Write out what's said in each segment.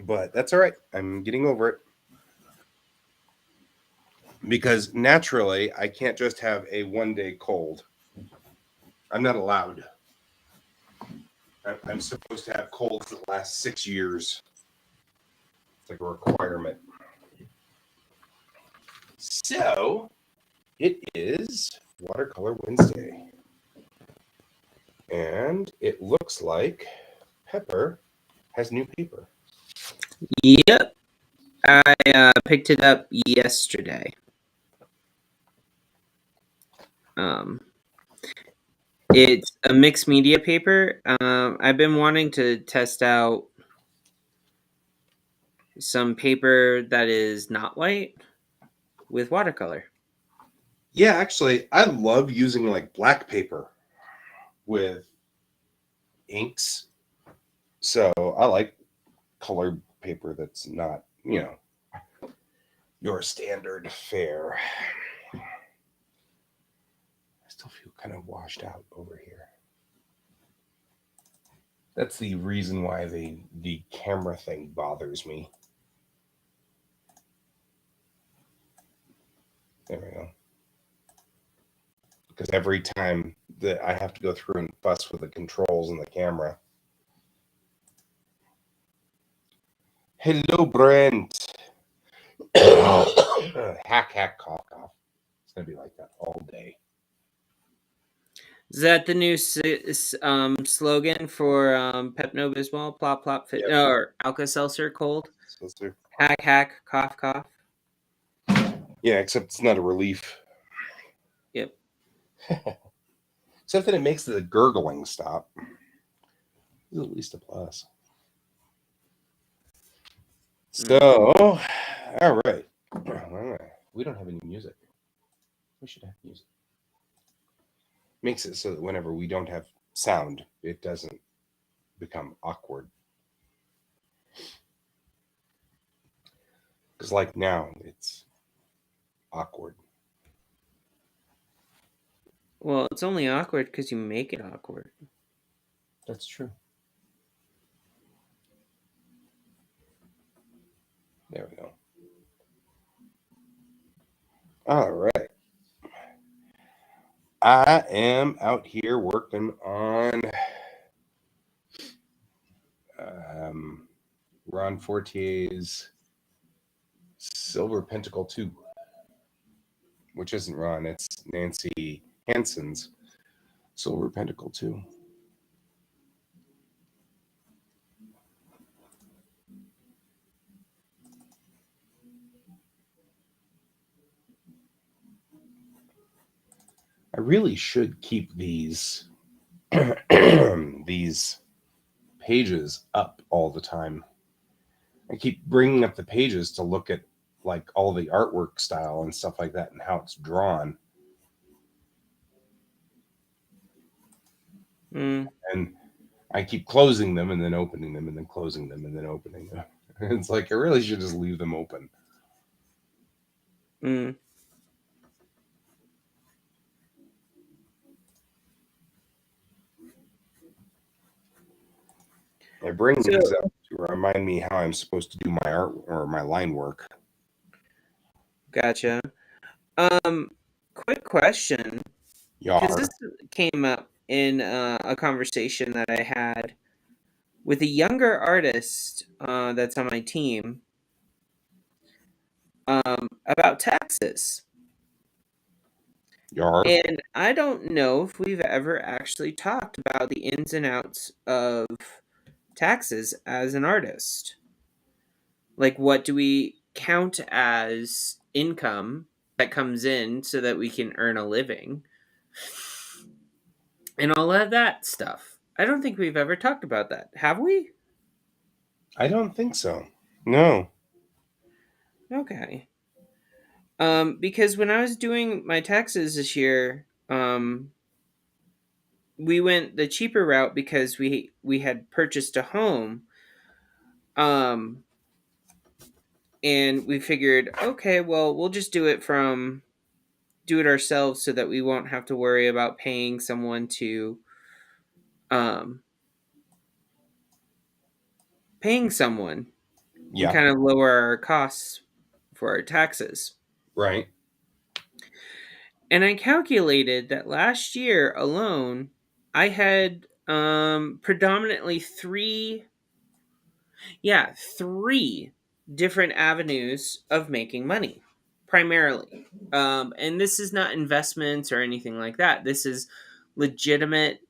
But that's all right. I'm getting over it. Because naturally, I can't just have a 1-day cold. I'm not allowed. I'm supposed to have colds that last 6 years. It's like a requirement. So, it is Watercolor Wednesday. And it looks like Pepper has new paper. Yep. I picked it up yesterday. It's a mixed media paper. I've been wanting to test out some paper that is not white with watercolor. Yeah, actually, I love using like black paper with inks. So I like colored paper that's not, your standard fare. I still feel kind of washed out over here. That's the reason why the camera thing bothers me. There we go. Because every time that I have to go through and fuss with the controls and the camera. Hello, Brent. Hack, cough, cough. It's going to be like that all day. Is that the new slogan for Pepto Bismol, Plop Plop Fit, or Alka Seltzer Cold? Hack, cough, cough. Yeah, except it's not a relief. Yep. Except that it makes the gurgling stop. It's at least a plus. So, all right. We don't have any music. We should have music. Makes it so that whenever we don't have sound, it doesn't become awkward. Because like now, it's awkward. Well, it's only awkward because you make it awkward. That's true. There we go. All right. I am out here working on Ron Fortier's Silver Pentacle 2, which isn't Ron, it's Nancy Hansen's Silver Pentacle 2. I really should keep these these pages up all the time. I keep bringing up the pages to look at like all the artwork style and stuff like that and how it's drawn. And I keep closing them and then opening them and then closing them and then opening them. It's like I really should just leave them open. I bring these up to remind me how I'm supposed to do my art or my line work. Gotcha. Quick question. Because this came up in a conversation that I had with a younger artist that's on my team about taxes. And I don't know if we've ever actually talked about the ins and outs of taxes as an artist. Like, what do we count as income that comes in so that we can earn a living? And all of that stuff. I don't think we've ever talked about that. Have we? I don't think so. No. Okay. Because when I was doing my taxes this year, we went the cheaper route because we had purchased a home. And we figured, okay, well, we'll just do it ourselves so that we won't have to worry about paying someone to and Yeah. kind of lower our costs for our taxes. Right. And I calculated that last year alone, I had predominantly three different avenues of making money, primarily. And this is not investments or anything like that. This is legitimate,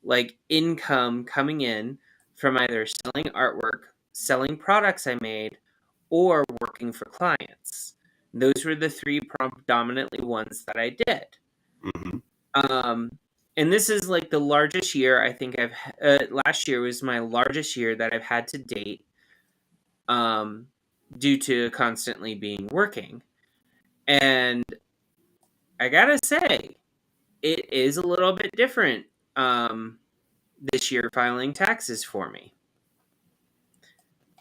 like, income coming in from either selling artwork, selling products I made, or working for clients. Those were the three predominantly ones that I did. Hmm. Um, and this is like the largest year I think last year was my largest year that I've had to date, um, due to constantly being working. And I gotta say, it is a little bit different, um, this year filing taxes for me.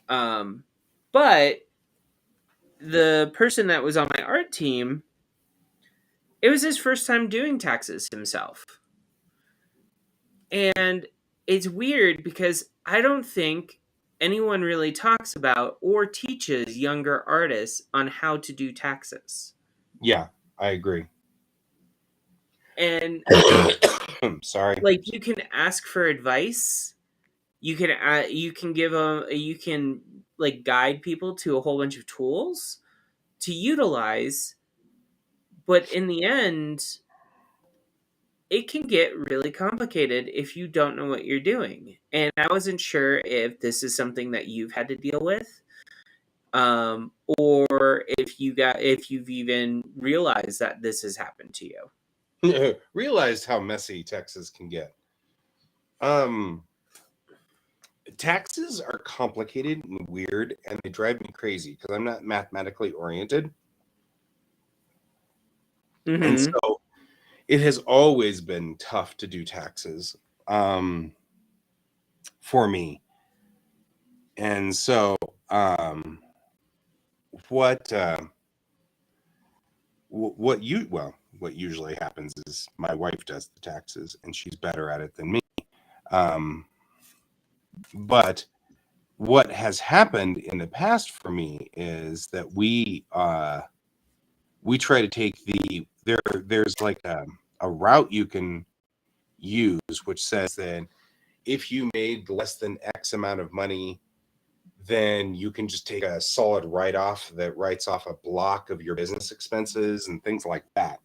Um, but the person that was on my art team, it was his first time doing taxes himself. And it's weird because I don't think anyone really talks about or teaches younger artists on how to do taxes. Yeah, I agree. And Sorry. like, you can ask for advice, you can give a you can like guide people to a whole bunch of tools to utilize, but in the end it can get really complicated if you don't know what you're doing. And I wasn't sure if this is something that you've had to deal with, or if you've even realized that this has happened to you. Realized how messy Texas can get. Um, Taxes are complicated and weird, and they drive me crazy because I'm not mathematically oriented. And Mm-hmm. so it has always been tough to do taxes, um, for me. And so, um, what what usually happens is my wife does the taxes, and she's better at it than me. Um, but what has happened in the past for me is that we try to take there's like a route you can use, which says that if you made less than X amount of money, then you can just take a solid write-off that writes off a block of your business expenses and things like that,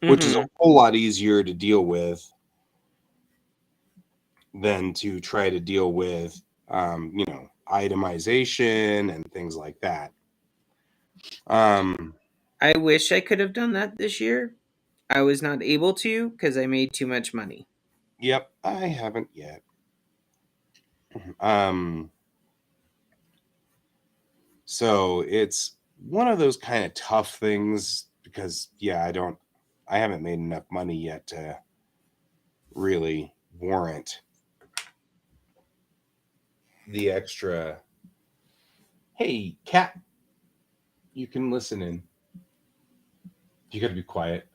which is a Mm-hmm. whole lot easier to deal with than to try to deal with itemization and things like that. um I wish I could have done that this year. I was not able to because I made too much money. yep, I haven't yet. um So it's one of those kind of tough things because yeah, I haven't made enough money yet to really warrant the extra. Hey, cat, you can listen in. You got to be quiet.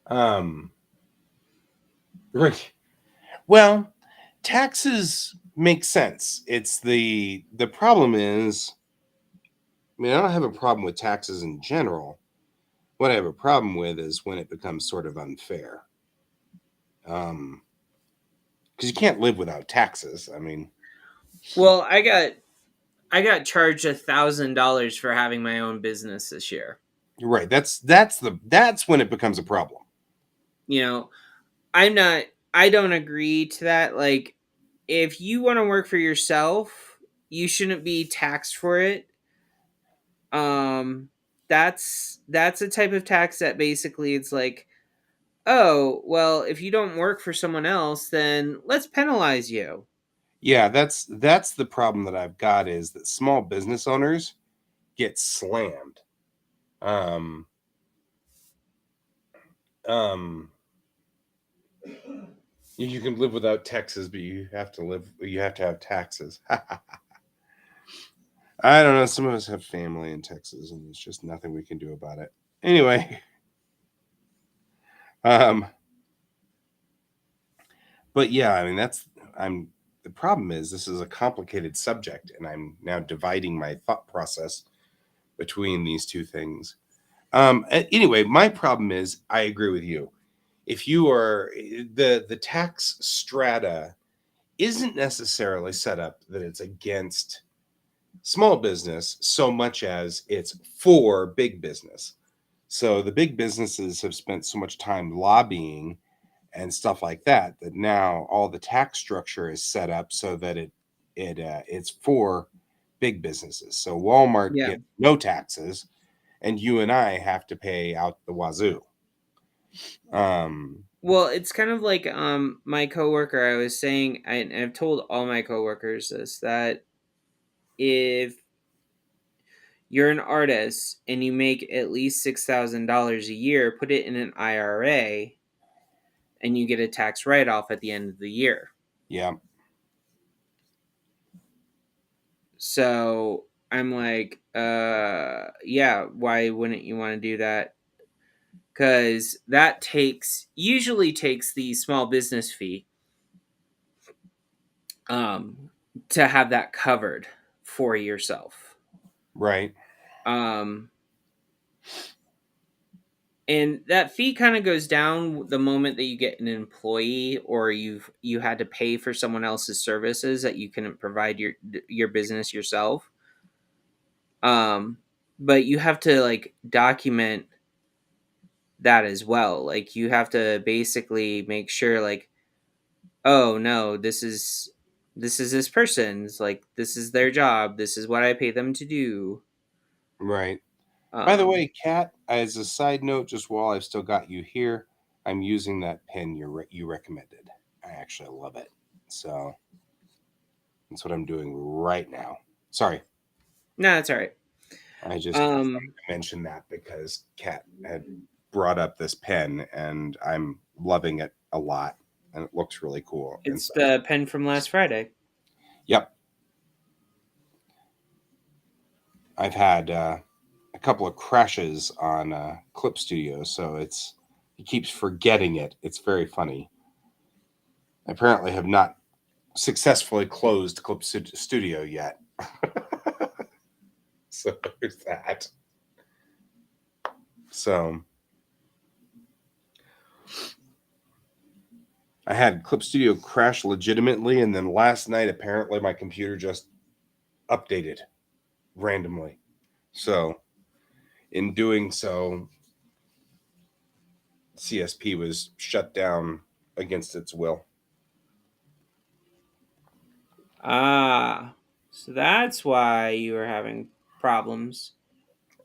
um, right. Well, taxes make sense. It's the problem is, I mean, I don't have a problem with taxes in general. What I have a problem with is when it becomes sort of unfair. Um, because you can't live without taxes. I mean, Well, I got charged $1,000 for having my own business this year. you're right. That's when it becomes a problem. You know, I'm not. I don't agree to that. Like, if you want to work for yourself, you shouldn't be taxed for it. Um, that's a type of tax that basically it's like, oh, well, if you don't work for someone else, then let's penalize you. Yeah, that's the problem that I've got is that small business owners get slammed. Um, um, you can live without taxes, but you have to have taxes. I don't know. Some of us have family in Texas, and there's just nothing we can do about it. Anyway, um, But yeah, I mean, the problem is this is a complicated subject, and I'm now dividing my thought process between these two things. Anyway, my problem is I agree with you. If you are the tax strata isn't necessarily set up that it's against small business so much as it's for big business. So the big businesses have spent so much time lobbying and stuff like that that now all the tax structure is set up so that it's for big businesses. So Walmart Yeah. gets no taxes, and you and I have to pay out the wazoo. Well, it's kind of like my coworker. I was saying, and I've told all my coworkers this, that if you're an artist and you make at least $6,000 a year, put it in an IRA, and you get a tax write off at the end of the year. Yeah, So I'm like, yeah, why wouldn't you want to do that? Because that usually takes the small business fee um, to have that covered for yourself. right, Um, and that fee kind of goes down the moment that you get an employee, or you had to pay for someone else's services that you couldn't provide your business yourself. But you have to like document that as well. Like you have to basically make sure like, oh no, this is this person's, like this is their job. This is what I pay them to do. right. By the Um way, Kat, as a side note, just while I've still got you here, I'm using that pen you recommended. I actually love it. So that's what I'm doing right now. Sorry, no, that's all right. I just Um mentioned that because Kat had brought up this pen, and I'm loving it a lot, and it looks really cool it's inside. the pen from last Friday. Yep, I've had a couple of crashes on Clip Studio, so it keeps forgetting it. It's very funny. I apparently have not successfully closed Clip Studio yet. So there's that. So I had Clip Studio crash legitimately, and then last night apparently my computer just updated randomly. So in doing so, CSP was shut down against its will. Ah, so that's why you were having problems.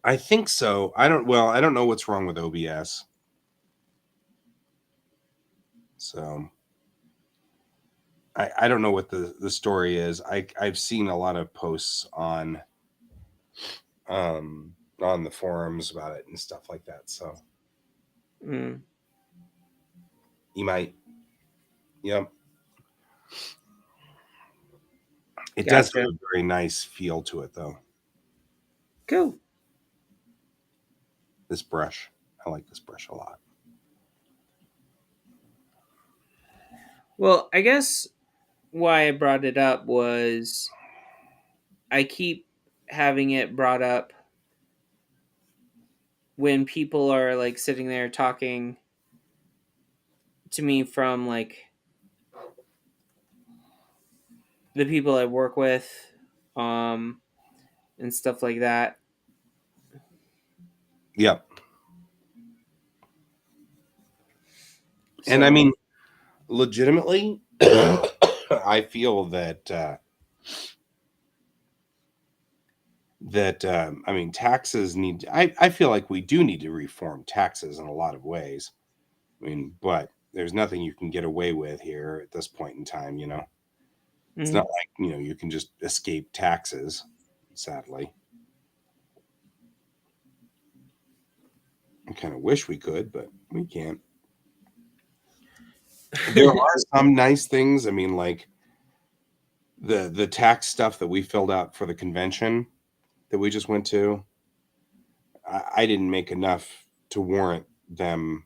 I think so. I don't know what's wrong with OBS. So I don't know what the story is. I've seen a lot of posts on the forums about it and stuff like that. So Mm, you might, yep. It does gotcha. have a very nice feel to it, though. Cool. This brush, I like this brush a lot. Well, I guess why I brought it up was I keep having it brought up when people are like sitting there talking to me from like the people I work with, um, and stuff like that. Yep. And I So, mean, legitimately, I feel that I mean, taxes need. I feel like we do need to reform taxes in a lot of ways. I mean, but there's nothing you can get away with here at this point in time. It's not mm, like you can just escape taxes. Sadly, I kind of wish we could, but we can't. There are some nice things. I mean, like the tax stuff that we filled out for the convention that we just went to. I didn't make enough to warrant them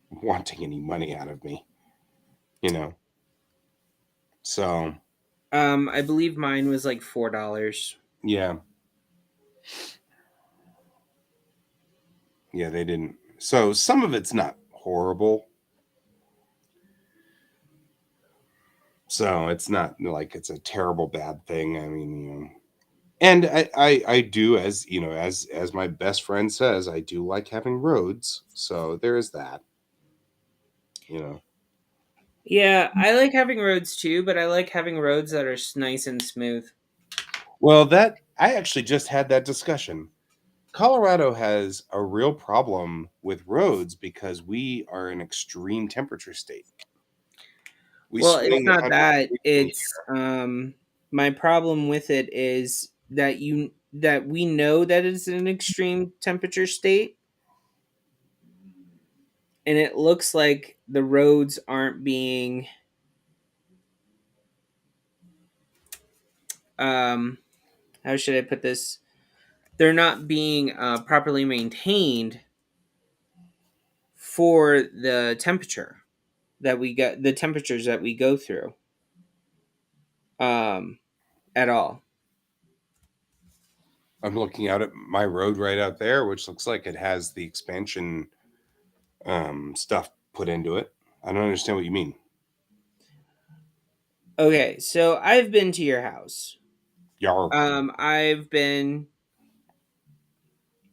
wanting any money out of me. You know. So I believe mine was like $4. yeah, yeah, they didn't. So some of it's not horrible. So it's not like it's a terrible bad thing. I mean, and I do, as you know, as my best friend says, I do like having roads. So there is that. You know. Yeah, I like having roads too, but I like having roads that are nice and smooth. Well, that I actually just had that discussion. Colorado has a real problem with roads because we are an extreme temperature state. We Well, it's swing not 100 that. degrees in a It's year. my problem with it is that we know that it's an extreme temperature state, and it looks like the roads aren't being um how should I put this? They're not being properly maintained for the temperature that we get, the temperatures that we go through, um, at all. I'm looking out at my road right out there, which looks like it has the expansion stuff put into it. I don't understand what you mean. Okay, so I've been to your house. Yar. I've been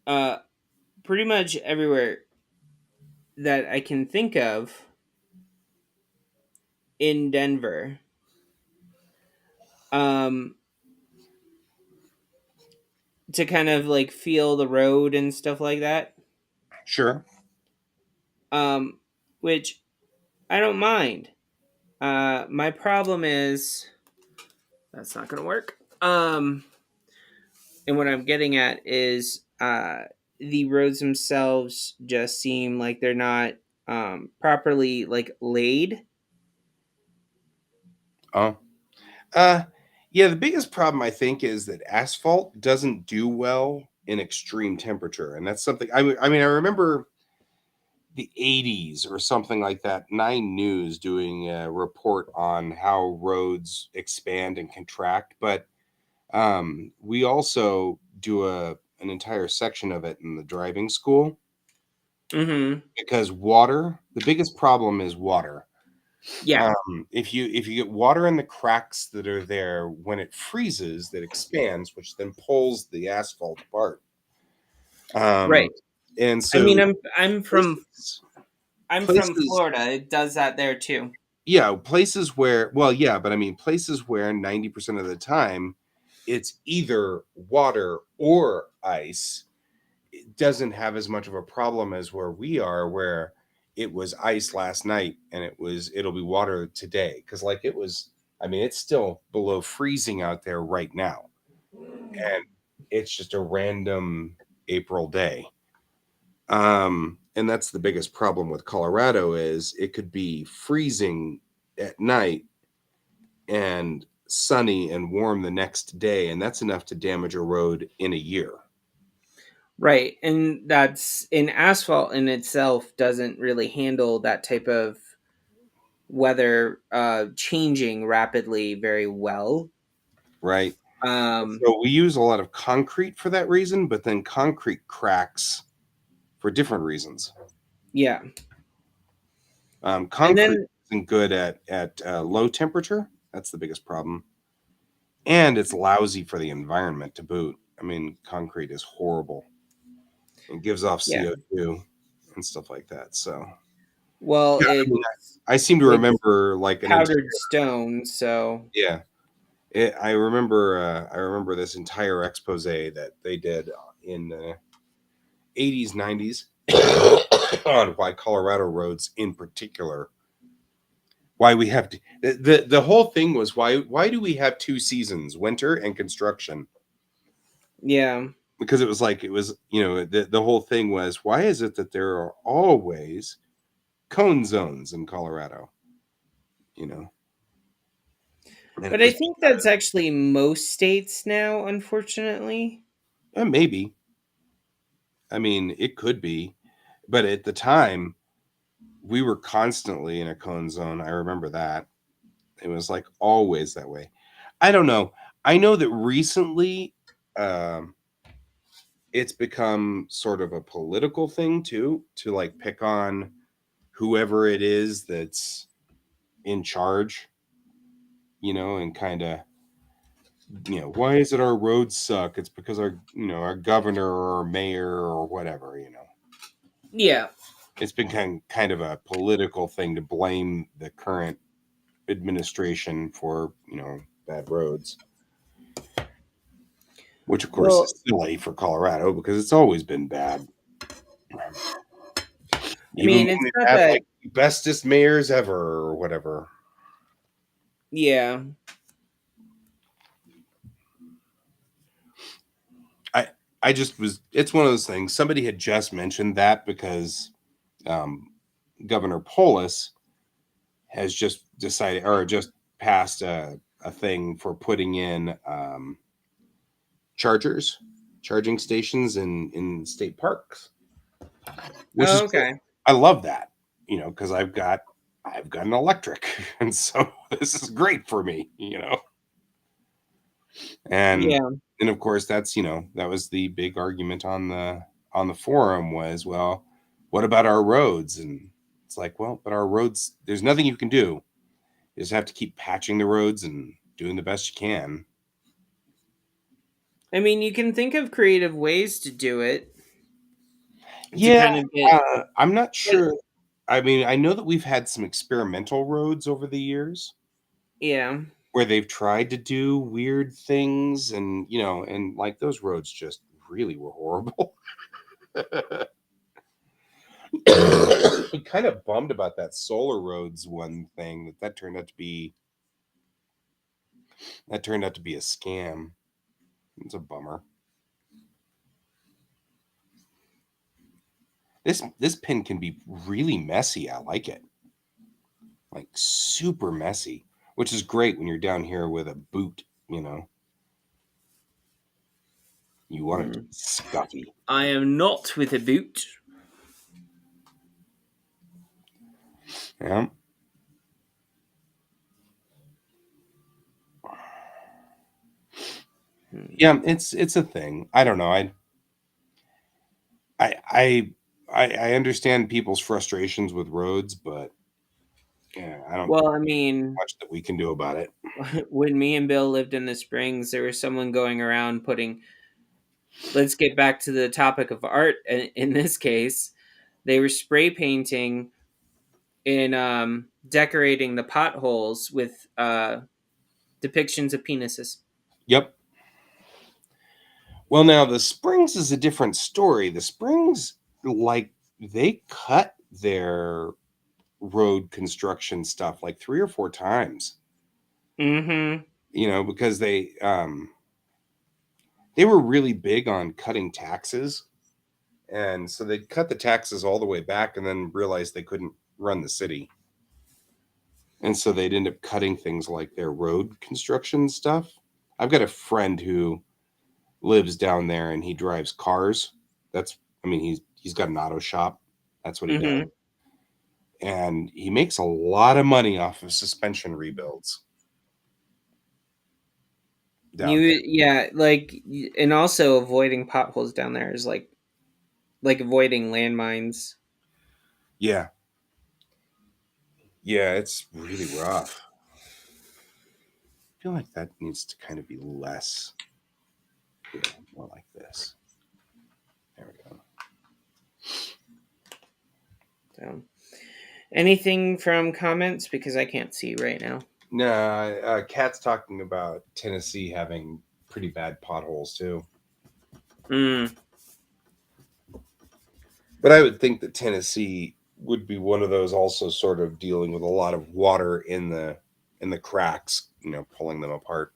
uh pretty much everywhere that I can think of in Denver. Um, to kind of like feel the road and stuff like that. Sure. Um, which I don't mind. My problem is that's not gonna work. And what I'm getting at is the roads themselves just seem like they're not properly like laid. Oh. Uh yeah, the biggest problem I think is that asphalt doesn't do well in extreme temperature. And that's something I mean, I remember the 80s or something like that, Nine News doing a report on how roads expand and contract, but we also do an entire section of it in the driving school Mm-hmm. because water, the biggest problem is water. Yeah. If you get water in the cracks that are there when it freezes, that expands, which then pulls the asphalt apart. Um, Right. and I mean, so places, I'm from places, Florida. It does that there too. yeah, places where, well, yeah, but I mean, places where 90% of the time it's either water or ice, it doesn't have as much of a problem as where we are, where it was ice last night and it'll be water today. Cause like it was, I mean, it's still below freezing out there right now. And it's just a random April day. And that's the biggest problem with Colorado is it could be freezing at night and sunny and warm the next day, and that's enough to damage a road in a year. Right. And that's in asphalt in itself doesn't really handle that type of weather changing rapidly very well. Right. Um, So we use a lot of concrete for that reason, but then concrete cracks for different reasons. yeah. And Concrete then isn't good at low temperature. That's the biggest problem, and it's lousy for the environment to boot. I mean, concrete is horrible. It gives off yeah. CO2 and stuff like that. So Well, yeah, I mean, I seem to it's remember like an entire, powdered stone, so yeah. I remember this entire expose that they did in the 80s, 90s on why Colorado roads in particular, why we have to, the whole thing was why do we have two seasons, winter and construction? yeah. Because it was like it was, the whole thing was why is it that there are always cone zones in Colorado, you know? And it But I was think that's actually most states now, unfortunately. maybe, I mean, it could be, but at the time we were constantly in a cone zone. I remember that. It was like always that way. I don't know. I know that recently it's become sort of a political thing too, to like pick on whoever it is that's in charge, and kind of, why is it our roads suck? It's because our governor or our mayor or whatever. Yeah. It's been kind of a political thing to blame the current administration for, bad roads, which of course Well, is silly for Colorado because it's always been bad. I Even mean, when it's we've not had that. like bestest mayors ever or whatever. Yeah. I I just was it's one of those things. Somebody had just mentioned that because um, Governor Polis has just decided or just passed a thing for putting in charging stations in state parks, which is Oh, cool. okay. I love that, because I've got an electric, and so this is great for me. And Yeah. of course that was the big argument on the forum was, well, what about our roads? And it's like, well, but our roads, there's nothing you can do. You just have to keep patching the roads and doing the best you can. I mean, you can think of creative ways to do it to Yeah, kind of get. I'm not But sure. I mean, I know that we've had some experimental roads over the years yeah. where they've tried to do weird things, and and like those roads just really were horrible. Kind of bummed about that solar roads one thing that turned out to be a scam. It's a bummer. This pin can be really messy. I like it. Like super messy, which is great when you're down here with a boot. You want it to Hmm. be scuffy. I am not with a boot. Yeah. Hmm. Yeah, it's a thing. I don't know. I I I understand people's frustrations with roads, but yeah, I don't Well, I mean, much that we can do about it. when me and Bill lived in the Springs, there was someone going around putting. Let's get back to the topic of art. In this case, they were spray painting and decorating the potholes with depictions of penises. Yep. Well, now the Springs is a different story. The Springs, like, they cut their road construction stuff like 3 or 4 times, Mm-hmm. because they were really big on cutting taxes. And so they cut the taxes all the way back and then realized they couldn't run the city. And so they'd end up cutting things like their road construction stuff. I've got a friend who lives down there and he drives cars. He's got an auto shop. That's what he does. Mm-hmm. And he makes a lot of money off of suspension rebuilds You down there. yeah, like and also avoiding potholes down there is like avoiding landmines. Yeah. Yeah, it's really rough. I feel like that needs to kind of be less, more like this. There we go. So, anything from comments because I can't see right now. No, Kat's talking about Tennessee having pretty bad potholes too. Mm. But I would think that Tennessee would be one of those also sort of dealing with a lot of water in the cracks, pulling them apart.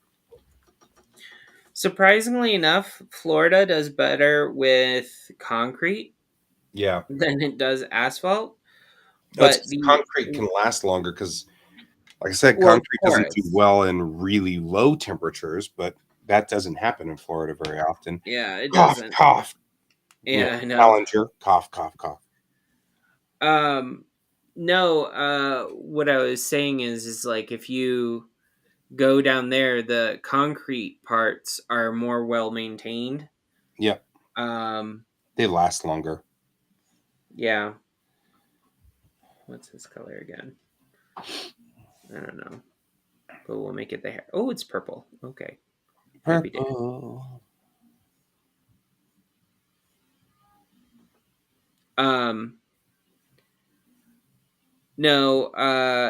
Surprisingly enough, Florida does better with concrete Yeah. than it does asphalt. That's But 'cause the concrete can last longer because, like I said, well, concrete doesn't do porous. well in really low temperatures, but that doesn't happen in Florida very often. Yeah, it Cough, doesn't. cough. Yeah, I know. Challenger, cough, cough, cough. Um, No, what I was saying is like if you go down there, the concrete parts are more well maintained. Yeah, Um, they last longer. yeah. What's this color again? I don't know, but we'll make it the hair. Oh, it's purple. Okay, happy day. Purple. Um, no,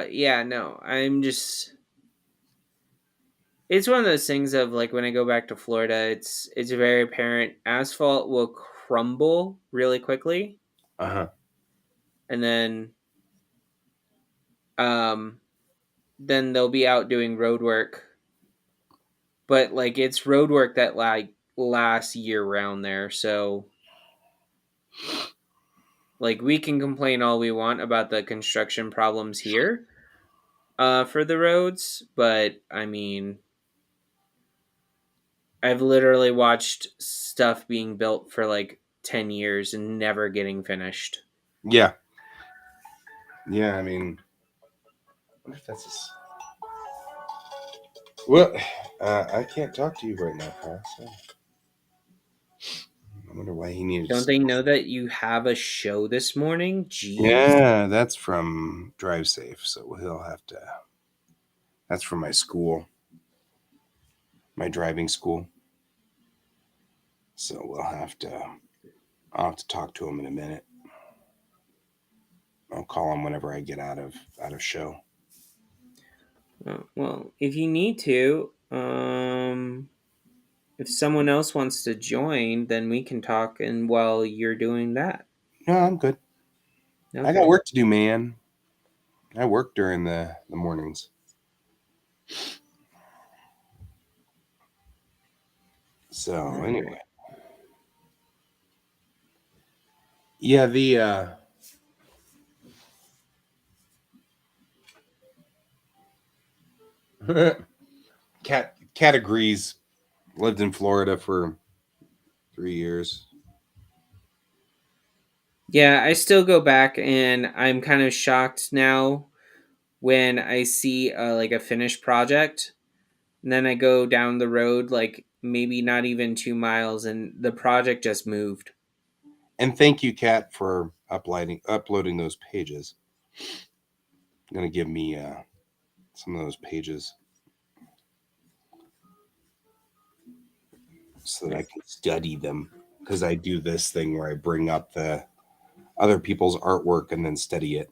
yeah, no. I'm just. It's one of those things of like when I go back to Florida, it's very apparent asphalt will crumble really quickly, Uh-huh. and um then they'll be out doing road work, but like it's road work that like lasts year round there. So like we can complain all we want about the construction problems here for the roads, but I mean I've literally watched stuff being built for like 10 years and never getting finished. Yeah. Yeah, I mean, I wonder if that's well, I can't talk to you right now, Kyle, so I wonder why he needed Don't they know that you have a show this morning? Jeez. Yeah, that's from Drive Safe, so he'll have to. That's from my school, my driving school. So we'll have to. I'll have to talk to him in a minute. I'll call him whenever I get out of show. Well, if you need to, if someone else wants to join, then we can talk and while you're doing that. No, I'm good. I got Okay. work to do, man. I work during the mornings. So All anyway, right. yeah, the cat agrees. Lived in Florida for 3 years. Yeah, I still go back and I'm kind of shocked now when I see like a finished project. And then I go down the road like maybe not even 2 miles and the project just moved. And thank you, Kat, for uploading those pages. Gonna give me some of those pages so that I can study them because I do this thing where I bring up the other people's artwork and then study it.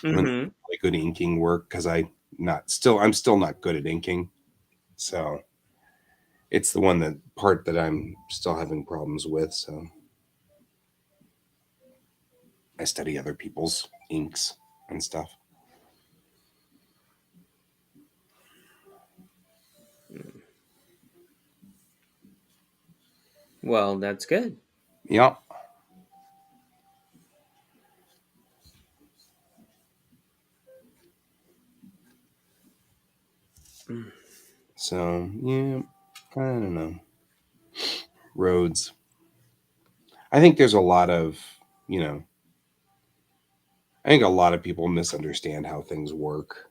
And Mm-hmm. really good inking work because I'm still not good at inking, so it's the one that part that I'm still having problems with. So I study other people's inks and stuff. Well, that's good. Yeah. Mm. So yeah, I don't know. Roads. I think there's a lot of you know I think a lot of people misunderstand how things work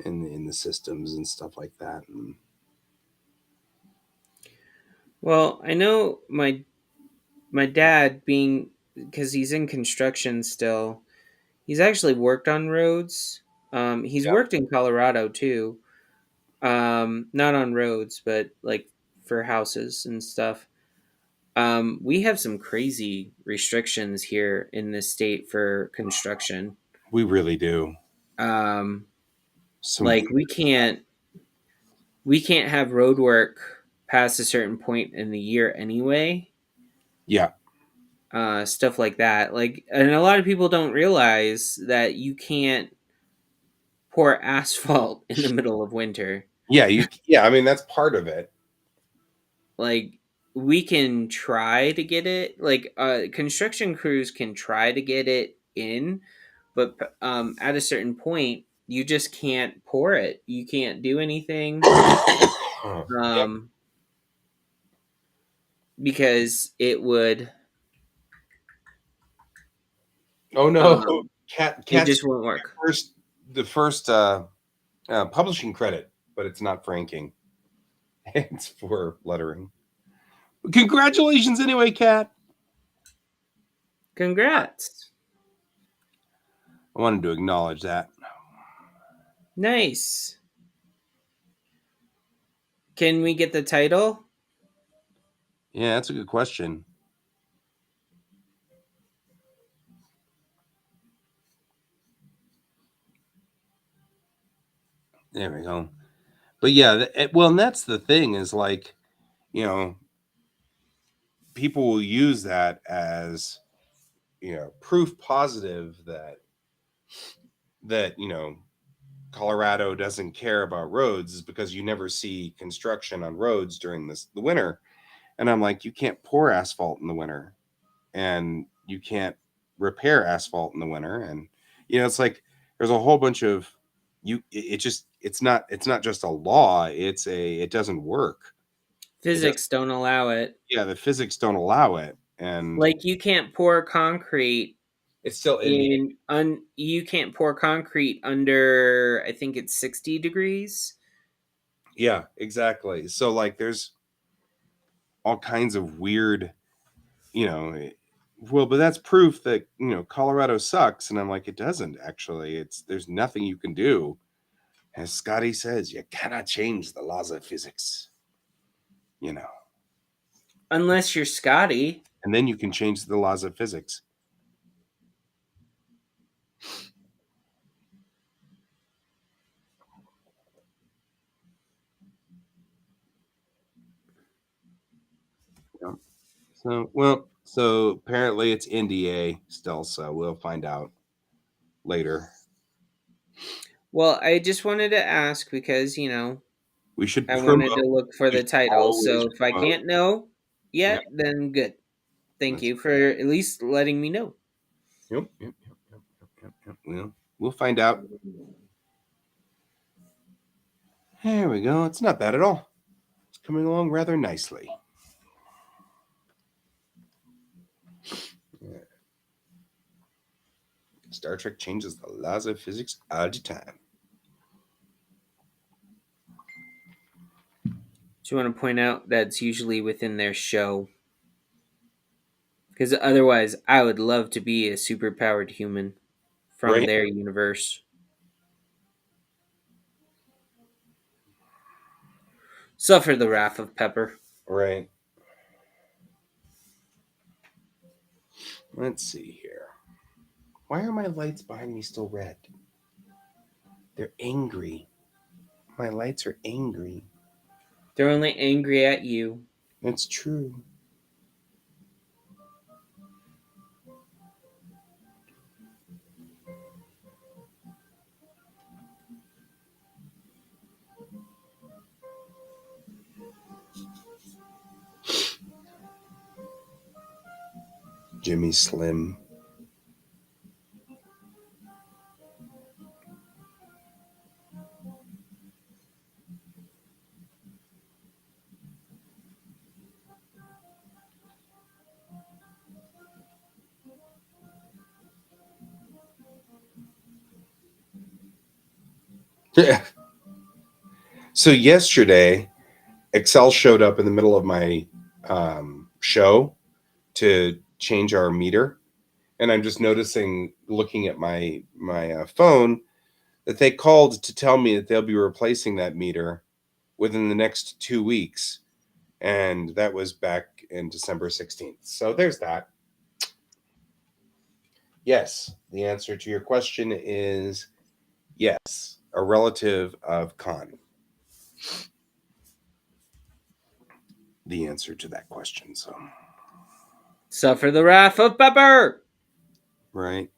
in the systems and stuff like that. And Well, I know my dad being because he's in construction still. He's actually worked on roads. He's yeah, worked in Colorado too. Not on roads, but like for houses and stuff. We have some crazy restrictions here in this state for construction. we really do. Um, Some like weird. we can't have road work past a certain point in the year anyway. Yeah, Stuff like that. Like, and a lot of people don't realize that you can't pour asphalt in the middle of winter. yeah, yeah. I mean, that's part of it. Like, we can try to get it. Like, construction crews can try to get it in, but at a certain point, you just can't pour it. You can't do anything. Yep. Um, because it would Oh um, no. Cat It Cat's just won't work. the first publishing credit, but it's not for inking. It's for lettering. Congratulations, anyway, Cat. Congrats. I wanted to acknowledge that. Nice. Can we get the title? Yeah, that's a good question. There we go. But yeah, well, and that's the thing is like, you know, people will use that as, you know, proof positive that you know, Colorado doesn't care about roads is because you never see construction on roads during the winter. And I'm like, you can't pour asphalt in the winter, and you can't repair asphalt in the winter, and you know, it's like there's a whole bunch of it's not just a law, it doesn't work. Physics don't allow it. Yeah, the physics don't allow it, and Like you can't pour concrete it's still in the you can't pour concrete under, I think it's 60 degrees. yeah, exactly. So like there's all kinds of weird, you know, well, but that's proof that, you know, Colorado sucks. And I'm like, it doesn't actually. There's nothing you can do. As Scotty says, you cannot change the laws of physics, you know, Unless you're Scotty. and then you can change the laws of physics. Yeah. So apparently it's NDA still, so we'll find out later. Well, I just wanted to ask because, We should I promote. wanted to look for We the should title. always So if I promote. can't know Yeah. yet, then good. Thank That's you for at least letting me know. Yep. We'll find out. There we go. It's not bad at all. It's coming along rather nicely. Yeah. Star Trek changes the laws of physics all the time. Do you want to point out that's usually within their show? Because otherwise, I would love to be a superpowered human from Right? their universe. Suffer the wrath of Pepper. Right. Let's see here. Why are my lights behind me still red? They're angry. My lights are angry. They're only angry at you. That's true. Jimmy Slim. Yeah. So yesterday, Excel showed up in the middle of my show to change our meter, and I'm just noticing, looking at my phone, that they called to tell me that they'll be replacing that meter within the next 2 weeks, and that was back in December 16th. So there's that. Yes, the answer to your question is yes, a relative of Khan. The answer to that question. So Suffer the wrath of Pepper. right.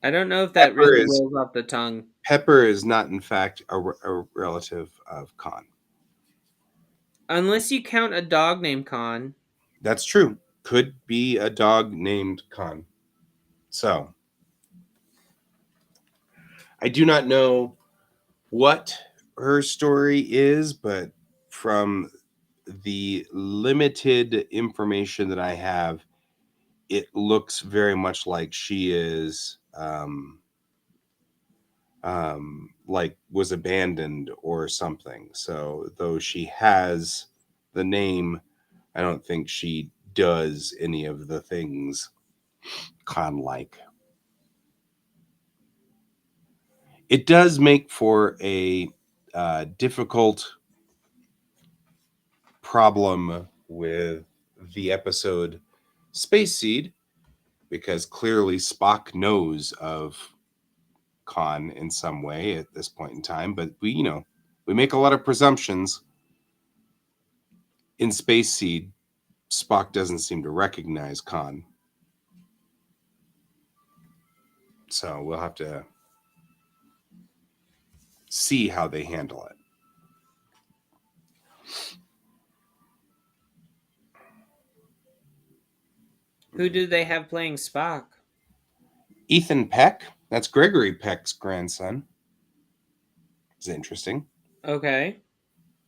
I don't know if that Pepper really is rolls off the tongue. Pepper is not, in fact, a relative of Khan. Unless you count a dog named Khan. That's true. Could be a dog named Khan. So I do not know what her story is, but from the limited information that I have, it looks very much like she is like was abandoned or something. So though she has the name, I don't think she does any of the things Khan like. It does make for a difficult problem with the episode Space Seed because clearly Spock knows of Khan in some way at this point in time, but we make a lot of presumptions. In Space Seed, Spock doesn't seem to recognize Khan. So we'll have to see how they handle it. Who did they have playing Spock? Ethan Peck, that's Gregory Peck's grandson. It's interesting. Okay.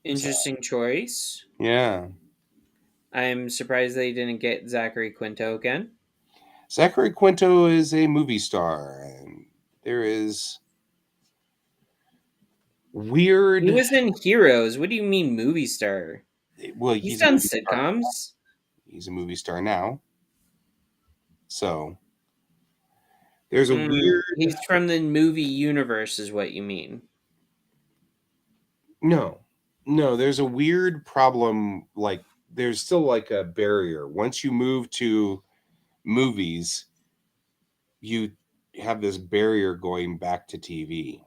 So, Interesting choice. yeah. I'm surprised they didn't get Zachary Quinto again. Zachary Quinto is a movie star, and there is weird. He was in Heroes. What do you mean movie star? Well, He's he's a done movie star. sitcoms. He's a movie star now. So there's a weird. He's from the movie universe, is what you mean. No, there's a weird problem. Like, there's still like a barrier. Once you move to movies, you have this barrier going back to TV.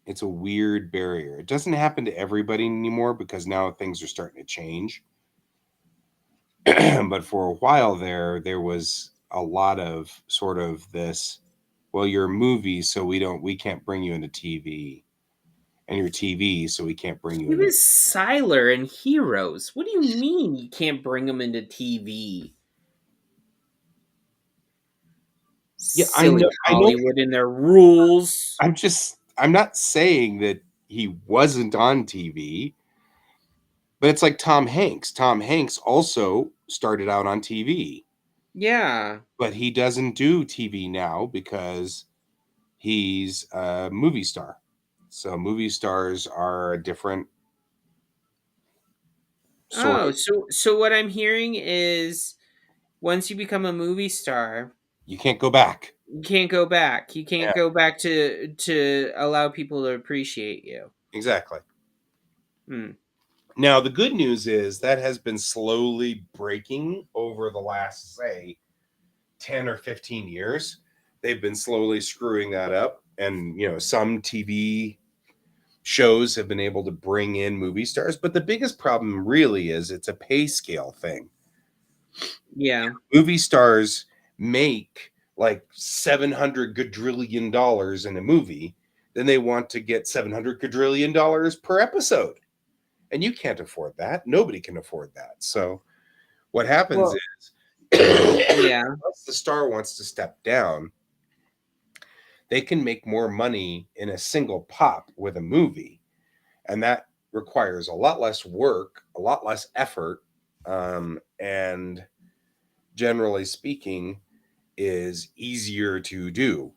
It's a weird barrier. It doesn't happen to everybody anymore because now things are starting to change. But for a while there was a lot of sort of this, well, you're a movie, so we can't bring you into TV. And you're TV, so we can't bring you He into. was Siler in Heroes. What do you mean you can't bring him into TV? Yeah, Silly I know. Hollywood and their rules. I'm not saying that he wasn't on TV, but it's like Tom Hanks. Tom Hanks also started out on TV, Yeah. but he doesn't do TV now because he's a movie star. So movie stars are a different sort Oh, of. so what I'm hearing is once you become a movie star, You can't go back. you can't go back. You Yeah, can't go back to allow people to appreciate you. exactly. Hmm. Now, the good news is that has been slowly breaking over the last, say, 10 or 15 years. They've been slowly screwing that up. And, some TV shows have been able to bring in movie stars. But the biggest problem really is it's a pay scale thing. Yeah. Movie stars make like $700 quadrillion in a movie. Then they want to get $700 quadrillion per episode. And you can't afford that. Nobody can afford that. So what happens Well, is yeah. once the star wants to step down, they can make more money in a single pop with a movie. And that requires a lot less work, a lot less effort, and generally speaking, is easier to do.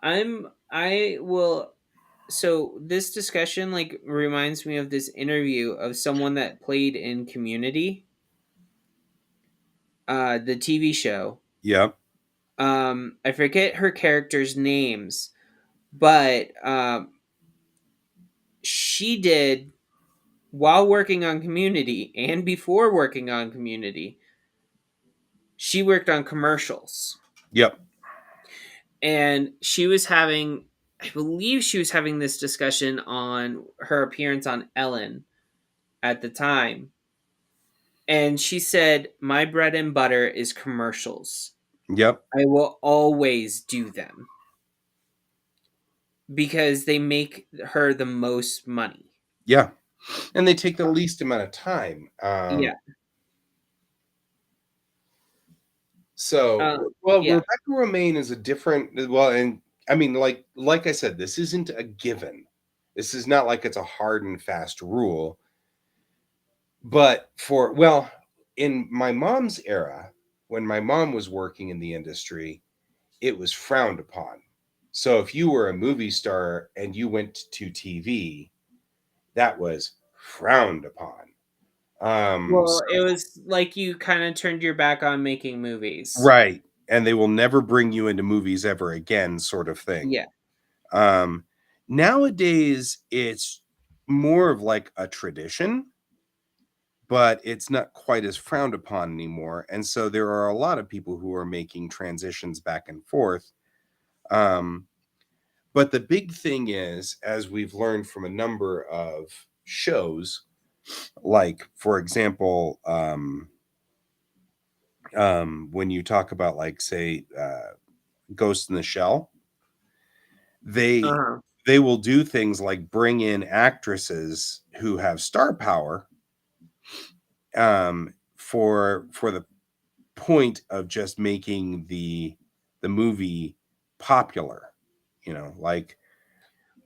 I will so this discussion like reminds me of this interview of someone that played in Community, the TV show. Yeah. I forget her characters' names, but she did while working on Community and before working on Community, she worked on commercials. Yep. And I believe she was having this discussion on her appearance on Ellen at the time. And she said, "My bread and butter is commercials. Yep. I will always do them because they make her the most money." Yeah. And they take the least amount of time. Yeah. So, well, Yeah. Rebecca Romaine is a different. Well, and I mean, like I said, this isn't a given. This is not like it's a hard and fast rule. But in my mom's era, when my mom was working in the industry, it was frowned upon. So if you were a movie star and you went to TV, that was frowned upon. Well, it was like you kind of turned your back on making movies. Right. And they will never bring you into movies ever again, sort of thing. Yeah. Um, Nowadays, it's more of like a tradition, but it's not quite as frowned upon anymore. And so there are a lot of people who are making transitions back and forth. Um, but the big thing is, as we've learned from a number of shows, like, for example, when you talk about, like, say, Ghost in the Shell, they Uh-huh. they will do things like bring in actresses who have star power, for the point of just making the movie popular, like,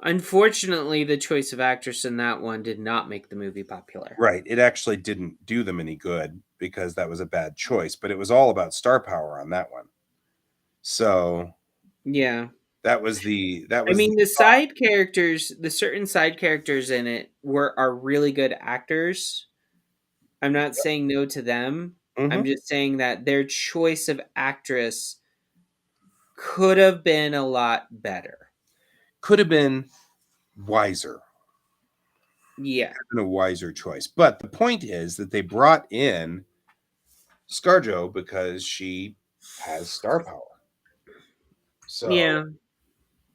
Unfortunately, the choice of actress in that one did not make the movie popular. right, it actually didn't do them any good because that was a bad choice, but it was all about star power on that one. So Yeah. that I was the mean, the side characters, the certain side characters in it are really good actors. I'm not saying no to them. I'm Mhm. just saying that their choice of actress could have been a lot better. Could have been wiser, Yeah. been a wiser choice. But the point is that they brought in ScarJo because she has star power. So Yeah.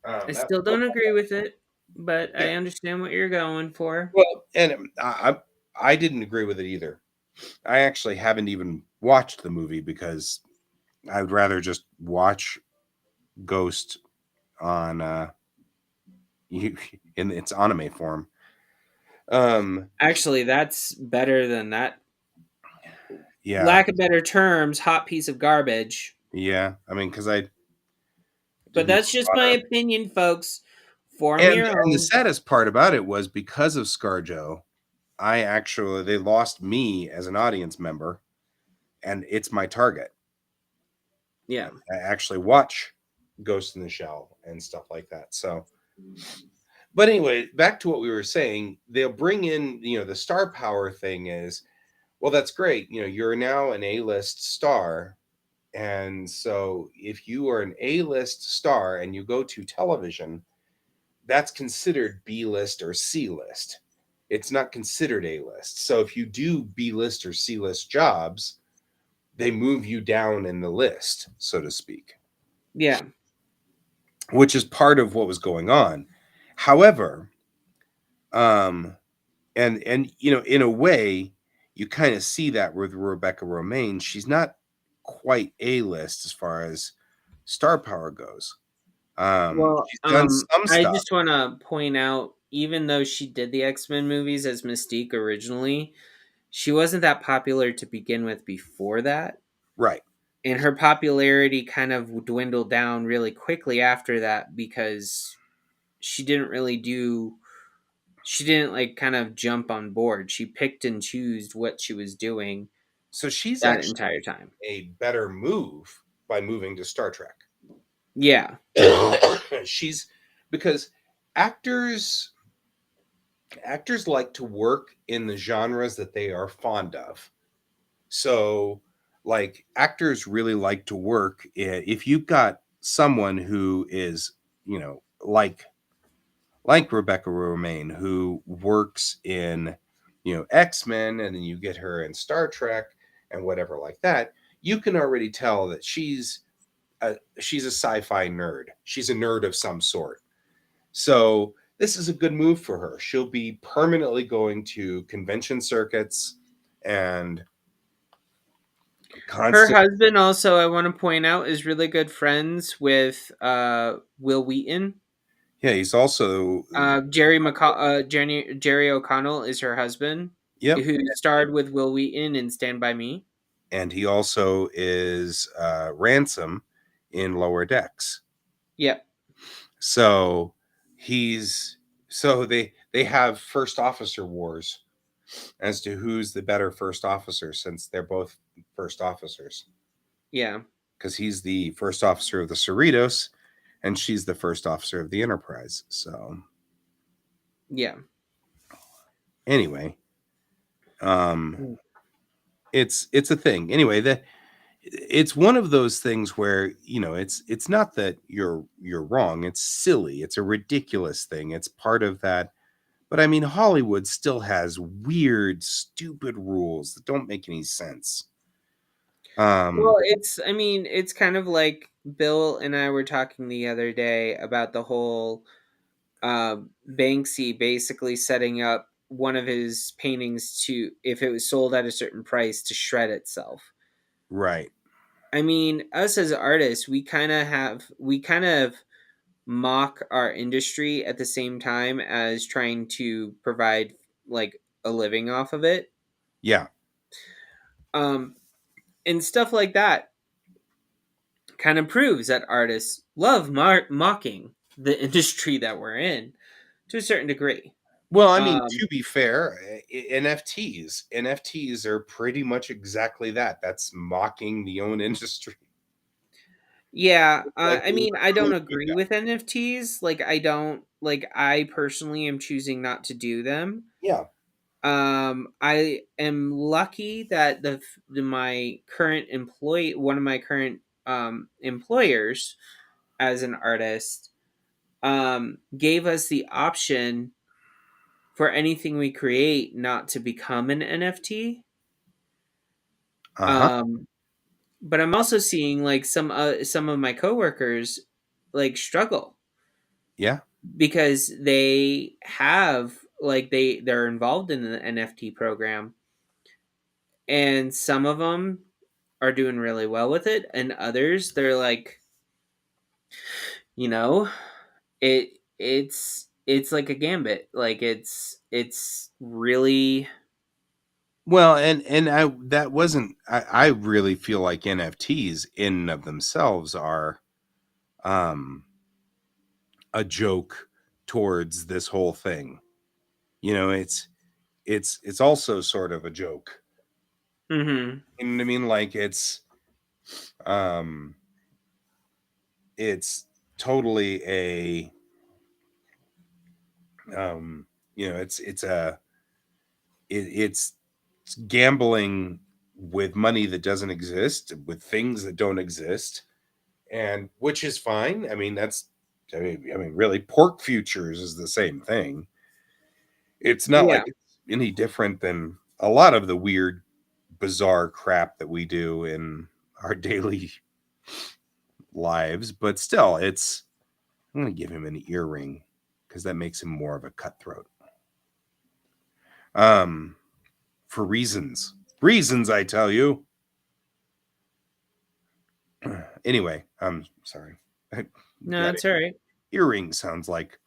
I that still don't agree with it, but yeah. I understand what you're going for. Well, and I didn't agree with it either. I actually haven't even watched the movie because I would rather just watch Ghost on in its anime form. Actually, that's better than that. Yeah, Lack of better terms, hot piece of garbage. yeah. I mean, because I But didn't that's just my bother. opinion, folks. Form And your the own. saddest part about it was because of ScarJo, they lost me as an audience member, and it's my target. Yeah. I actually watch Ghost in the Shell and stuff like that. So, but anyway, back to what we were saying. They'll bring in, the star power thing is, well, that's great. You're now an A-list star. And so if you are an A-list star and you go to television, that's considered B-list or C-list. It's not considered A-list. So if you do B-list or C-list jobs, they move you down in the list, so to speak, Yeah. which is part of what was going on. However, um, and in a way, you kind of see that with Rebecca Romaine. She's not quite A-list as far as star power goes. Well, She's done some I stuff. just want to point out, even though she did the X-Men movies as Mystique originally, she wasn't that popular to begin with before that. Right. And her popularity kind of dwindled down really quickly after that because she didn't really do she didn't like kind of jump on board. She picked and chose what she was doing So she's that actually entire time. a better move by moving to Star Trek. Yeah. She's because actors actors like to work in the genres that they are fond of. So, like, actors really like to work if you've got someone who is, like Rebecca Romaine, who works in, X-Men, and then you get her in Star Trek and whatever like that, you can already tell that she's a sci-fi nerd. She's a nerd of some sort. So this is a good move for her. She'll be permanently going to convention circuits and Her constant. husband also, I want to point out, is really good friends with Will Wheaton. Yeah, he's also. Jerry O'Connell is her husband, Yep, who starred with Will Wheaton in Stand By Me. and he also is Ransom in Lower Decks. Yep. So he's they have first officer wars as to who's the better first officer, since they're both first officers, Yeah. because he's the first officer of the Cerritos and she's the first officer of the Enterprise. So Yeah. anyway, um, Mm. it's a thing. Anyway, that it's one of those things where, you know, it's not that you're wrong. It's silly. It's a ridiculous thing. It's part of that. But I mean, Hollywood still has weird, stupid rules that don't make any sense. Well, I mean, it's kind of like Bill and I were talking the other day about the whole Banksy basically setting up one of his paintings to, if it was sold at a certain price, to shred itself. Right. I mean, us as artists, we kind of mock our industry at the same time as trying to provide like a living off of it. Yeah. Um, and stuff like that kind of proves that artists love mocking the industry that we're in to a certain degree. Well, I mean, Um, to be fair, NFTs are pretty much exactly that. That's mocking the own industry. yeah, Like I mean, we're I don't cool agree with with that. NFTs. Like, I don't like. I personally am choosing not to do them. Yeah. I am lucky that my current employee, one of my current employers as an artist, gave us the option for anything we create not to become an NFT. Uh-huh. Um, but I'm also seeing like some of my coworkers like struggle Yeah. because they have like they're involved in the NFT program, and some of them are doing really well with it, and others they're like, you know, it's like a gambit. Like it's really. Well, and I that wasn't I really feel like NFTs in and of themselves are um a joke towards this whole thing. You know, it's also sort of a joke. Mhm. You know what I mean? Like um it's totally a um you know, it's gambling with money that doesn't exist, with things that don't exist, and which is fine. I mean, I mean, really, pork futures is the same thing. It's not like Yeah. it's any different than a lot of the weird, bizarre crap that we do in our daily lives, but still, it's. I'm going to give him an earring because that makes him more of a cutthroat. Um, for reasons, I tell you. Anyway, I'm sorry. No, Got it's it. all right. Earring sounds like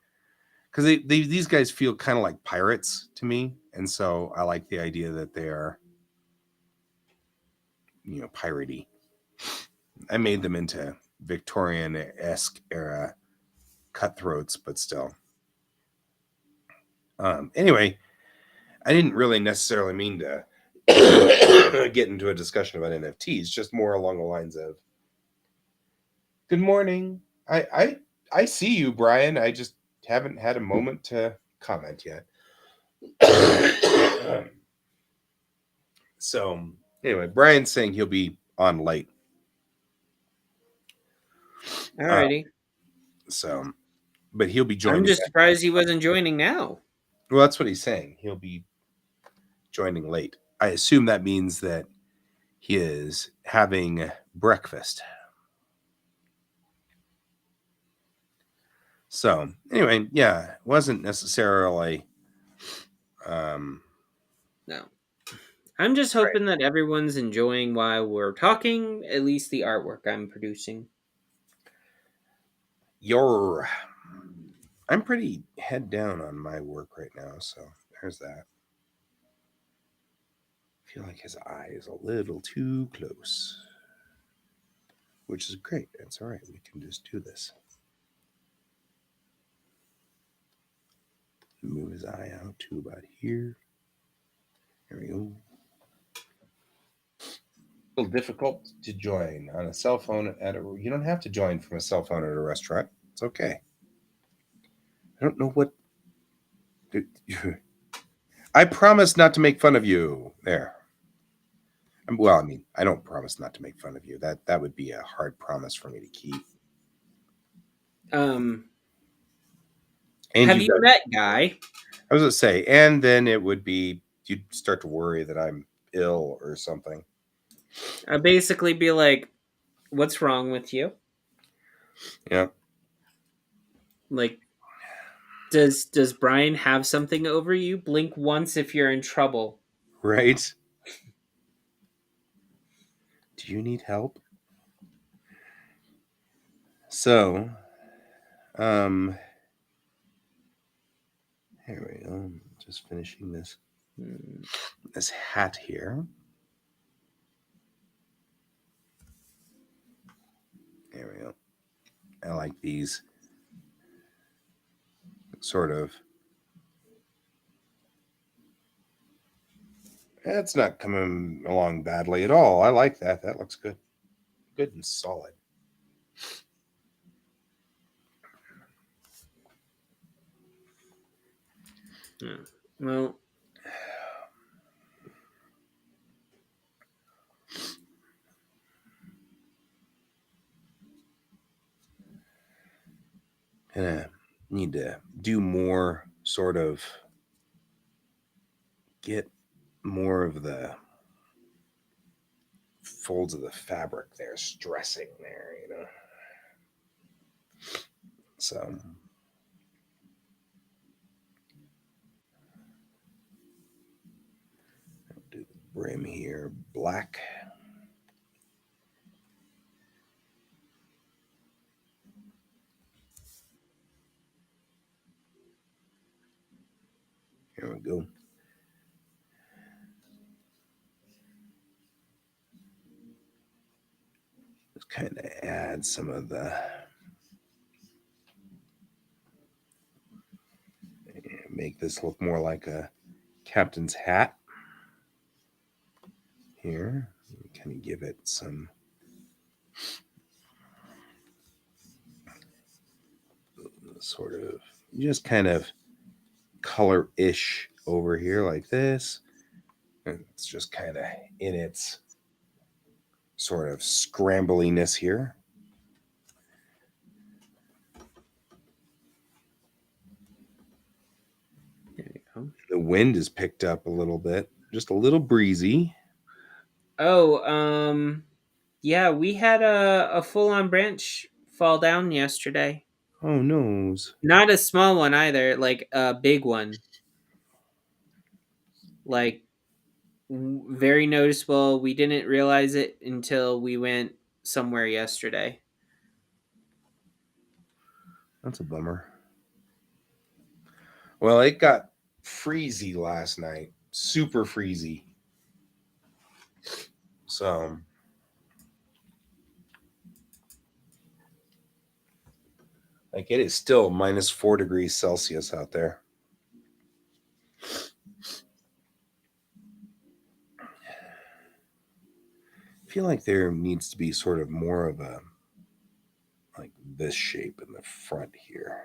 because these guys feel kind of like pirates to me, and so I like the idea that they are, you know, piratey. I made them into Victorian-esque era cutthroats, but still. Anyway, I didn't really necessarily mean to get into a discussion about NFTs, just more along the lines of good morning. I see you, Brian. I just haven't had a moment to comment yet. So anyway, Brian's saying he'll be on late. Uh, Alrighty. so, but he'll be I'm joining just back. surprised he wasn't joining now. Well, that's what he's saying. He'll be joining late. I assume that means that he is having breakfast. So anyway, yeah, it wasn't necessarily um No. I'm just right. hoping that everyone's enjoying while we're talking, at least the artwork I'm producing. Your I'm pretty head down on my work right now, so there's that. I feel like his eye is a little too close, which is great. It's all right. We can just do this. Move his eye out to about here. There we go. A little difficult to join on a cell phone at a. You don't have to join from a cell phone at a restaurant. It's okay. I don't know what. I promise not to make fun of you. There. Well, I mean, I don't promise not to make fun of you. That would be a hard promise for me to keep. Um, And have you met Guy? I was going to say, and then it would be you'd start to worry that I'm ill or something. I'd basically be like, "What's wrong with you?" Yeah. Like, does Brian have something over you? Blink once if you're in trouble. Right. Do you need help? So, here we go. I'm just finishing this hat here. There we go. I like these sort of. It's not coming along badly at all. I like that. That looks good. Good and solid. Yeah. Well, Gonna need to do more sort of get more of the folds of the fabric there stressing there, So do the brim here black. Here we go. Just kind of add some of the make this look more like a captain's hat here. Kind of give it some sort of just kind of color-ish over here like this. And it's just kind of in its sort of scrambliness here. there you go. The wind is picked up a little bit, just a little breezy. Oh, yeah, we had a full-on branch fall down yesterday. Oh, noes. Not a small one either, like a big one. Like very noticeable. We didn't realize it until we went somewhere yesterday. That's a bummer. Well, it got freezy last night. Super freezy. So like it is still minus 4 degrees Celsius out there. I feel like there needs to be sort of more of a like this shape in the front here.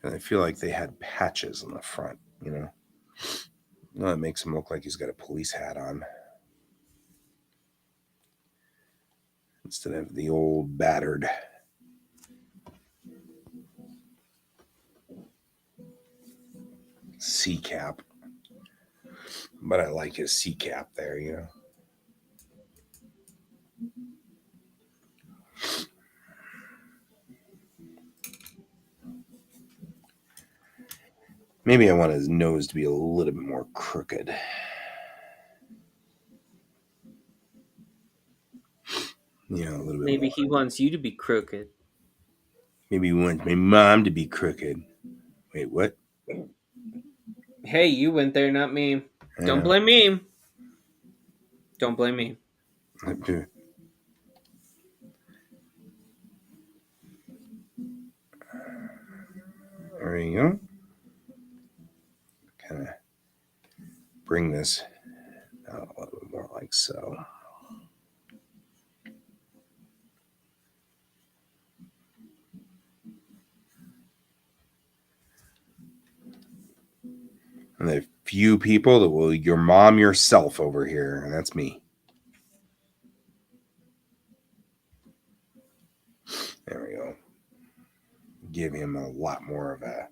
And I feel like they had patches in the front, Well, it makes him look like he's got a police hat on. Instead of the old battered C cap. But I like his C cap there, Maybe I want his nose to be a little bit more crooked. A little bit Maybe more. he wants you to be crooked. Maybe he wants my mom to be crooked. Wait, what? Hey, you went there, not me. Don't Yeah. blame me. Don't blame me. There you go. Kind of bring this out a little bit more like so. few people that will your mom yourself over here, and that's me. There we go. Give him a lot more of a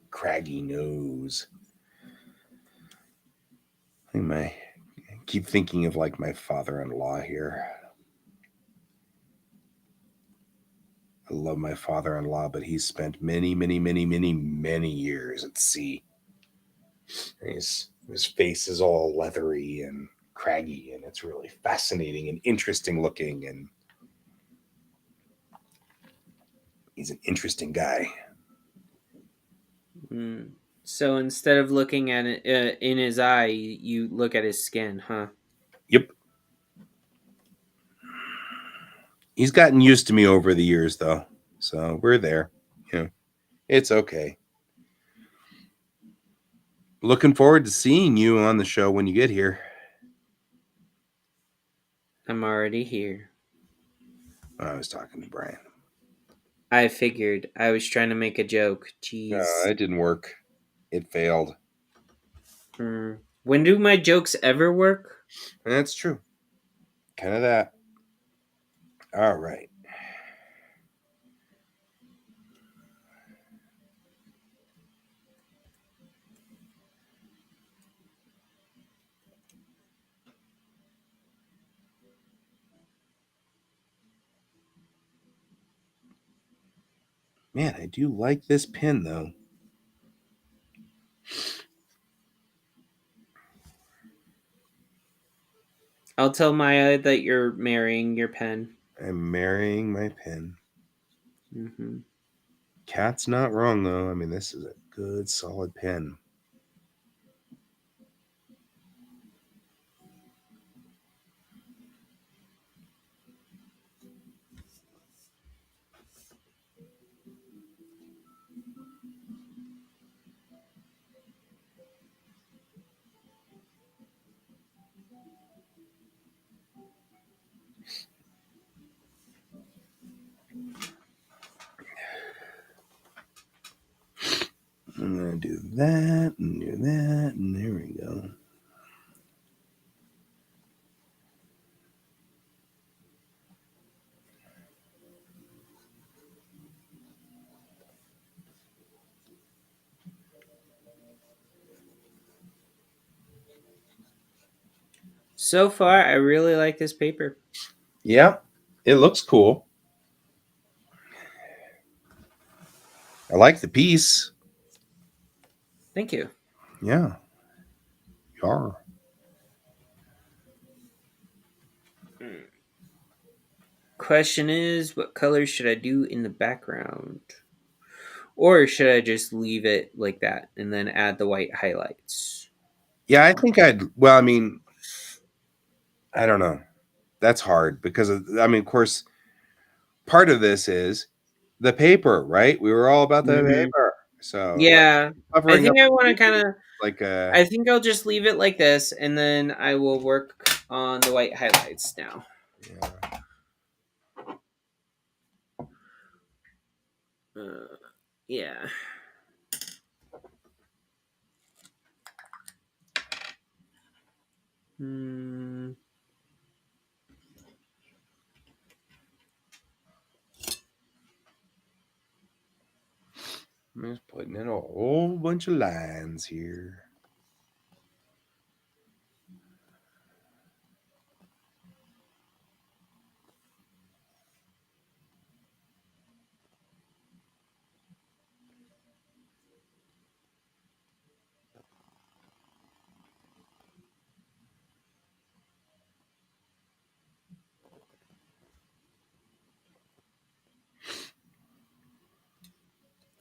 craggy nose. I keep thinking of like my father-in-law here. I love my father-in-law, but he's spent many years at sea. His face is all leathery and craggy, and it's really fascinating and interesting looking, and he's an interesting guy. So instead of looking at it in his eye, you look at his skin, huh? Yep. He's gotten used to me over the years, though, so we're there. It's okay. Looking forward to seeing you on the show when you get here. I'm already here. I was talking to Brian. I figured. I was trying to make a joke. Jeez. It didn't work. It failed. When do my jokes ever work? That's true. Kind of that. All right. Man, I do like this pen, though. I'll tell Maya that you're marrying your pen. I'm marrying my pen. Mm-hmm. Cat's not wrong, though. I mean, this is a good, solid pen. I'm going to do that and do that, and there we go. So far, I really like this paper. Yeah, it looks cool. I like the piece. Thank you. Yeah. Yar. Question is, what colors should I do in the background? Or should I just leave it like that and then add the white highlights? Yeah, I think I mean, I don't know. That's hard because, of course, part of this is the paper, right? We were all about the paper. So, Yeah. I covering up think I want to kind of... like I think I'll just leave it like this, and then I will work on the white highlights now. Yeah. Hmm. I'm just putting in a whole bunch of lines here.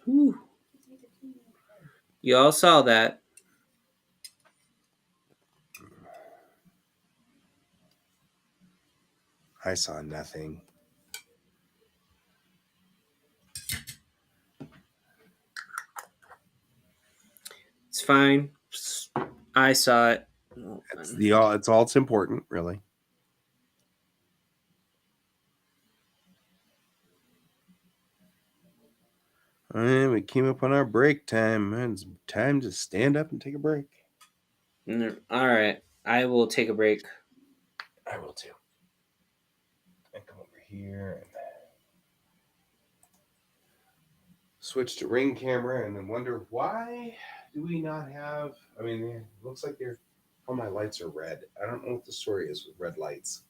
Whew. You all saw that. I saw nothing. It's fine. I saw it. It's all it's important, really. And we came up on our break time. It's time to stand up and take a break. All right. I will take a break. I will too. And come over here and switch to ring camera, and then wonder why do we not have? I mean, it looks like all my lights are red. I don't know what the story is with red lights.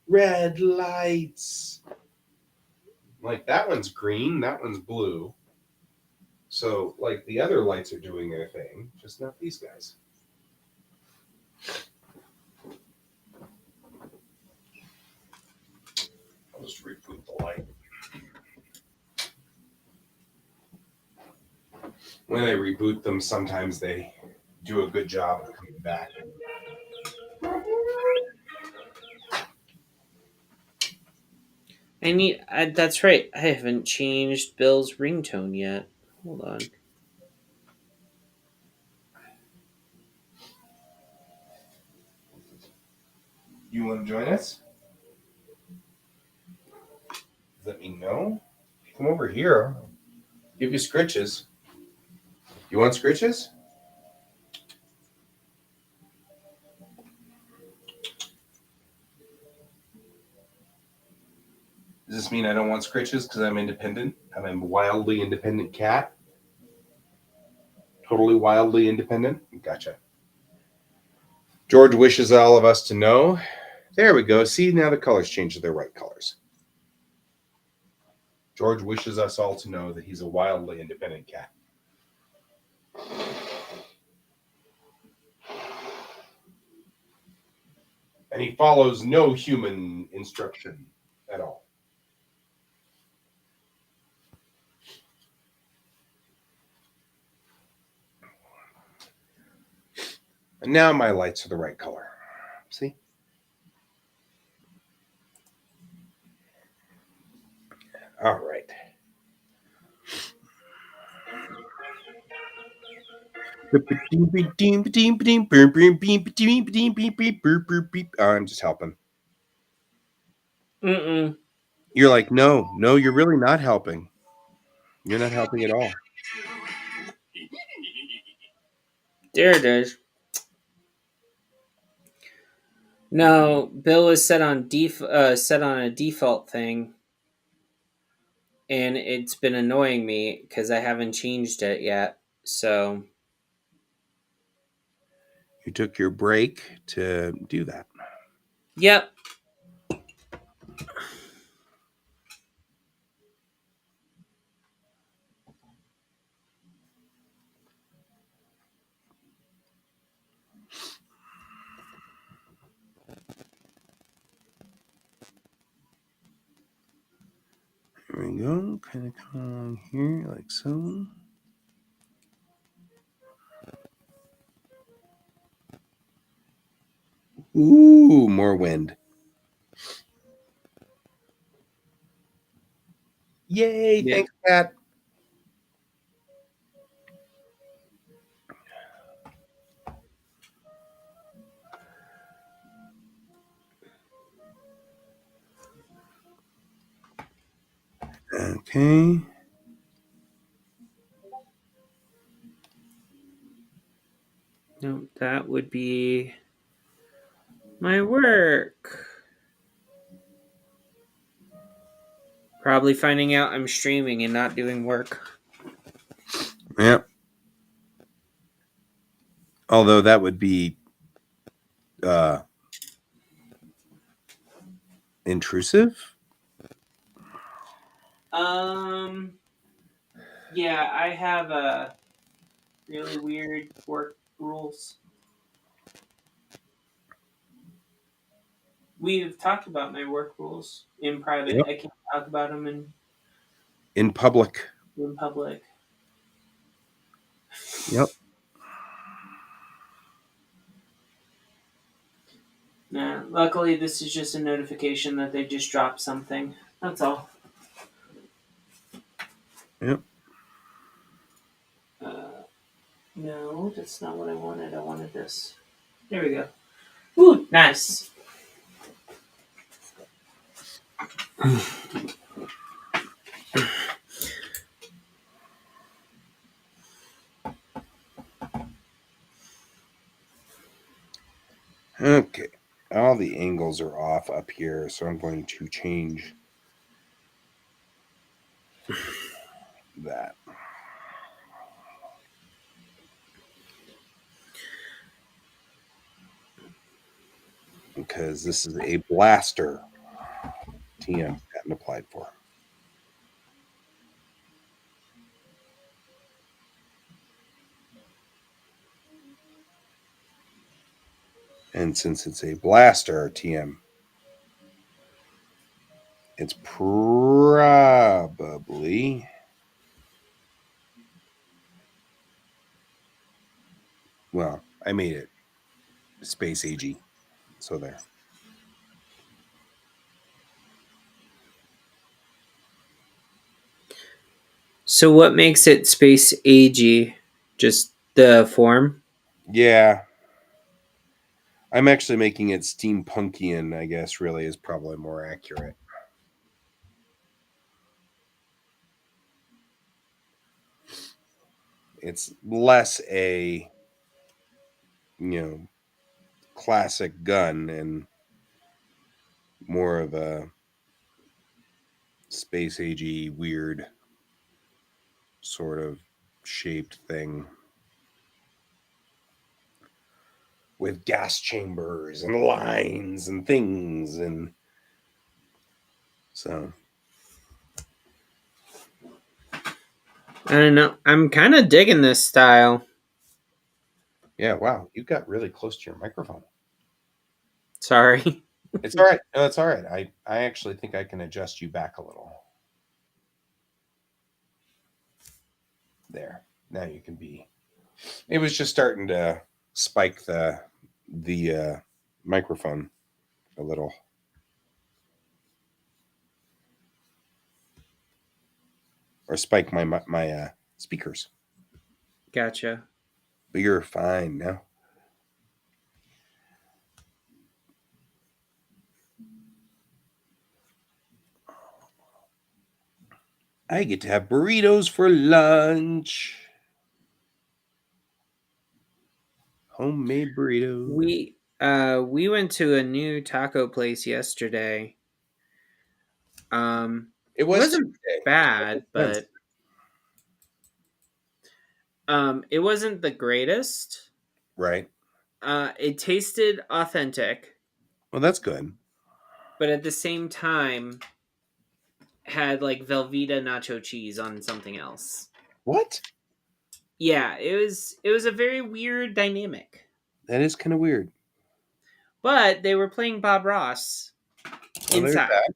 Red lights. Like that one's green, that one's blue. So like the other lights are doing their thing, just not these guys. I'll just reboot the light. When I reboot them, sometimes they do a good job of coming back. That's right. I haven't changed Bill's ringtone yet. Hold on. You want to join us? Does that mean no? Come over here. I'll give you scritches. You want scritches? Does this mean I don't want scritches because I'm independent? I'm a wildly independent cat? Totally wildly independent? Gotcha. George wishes all of us to know. There we go. See, now the colors change to their right colors. George wishes us all to know that he's a wildly independent cat. And he follows no human instruction at all. And now my lights are the right color. See? All right. I'm just helping. Mm-mm. You're like, no, you're really not helping. You're not helping at all. There it is. No, Bill is set on a default thing, and it's been annoying me because I haven't changed it yet. So You took your break to do that. yep. There we go. Kind of come along here like so. Ooh, more wind. Yay, Yeah. thanks, Pat. Okay. No, that would be my work. Probably finding out I'm streaming and not doing work. Yep. Although that would be intrusive. Yeah, I have really weird work rules. We've talked about my work rules in private. Yep. I can't talk about them In public. in public. Yep. Nah, luckily this is just a notification that they just dropped something. That's all. Yep. No, that's not what I wanted. I wanted this. There we go. Ooh, nice. the angles are off up here, so I'm going to change that. Because this is a blaster TM patent applied for. And since it's a blaster TM, it's probably well, I made it space AG. So there. So what makes it space agey? Just the form? Yeah. I'm actually making it steampunkian, I guess, really is probably more accurate. It's less a, classic gun and more of a space agey, weird sort of shaped thing with gas chambers and lines and things. And so, I don't know. I'm kind of digging this style. yeah, wow, you got really close to your microphone. Sorry. It's all right. No, it's all right. I actually think I can adjust you back a little. There. Now you can be. It was just starting to spike the microphone a little. Or spike my speakers. Gotcha. But you're fine now. I get to have burritos for lunch. Homemade burritos. We went to a new taco place yesterday. It It was wasn't Tuesday. bad, Wednesday. but it wasn't the greatest. Right. It tasted authentic, Well, that's good. but at the same time had like Velveeta nacho cheese on something else. What? Yeah, it was a very weird dynamic. That is kind of weird. But they were playing Bob Ross Well, there's inside. that.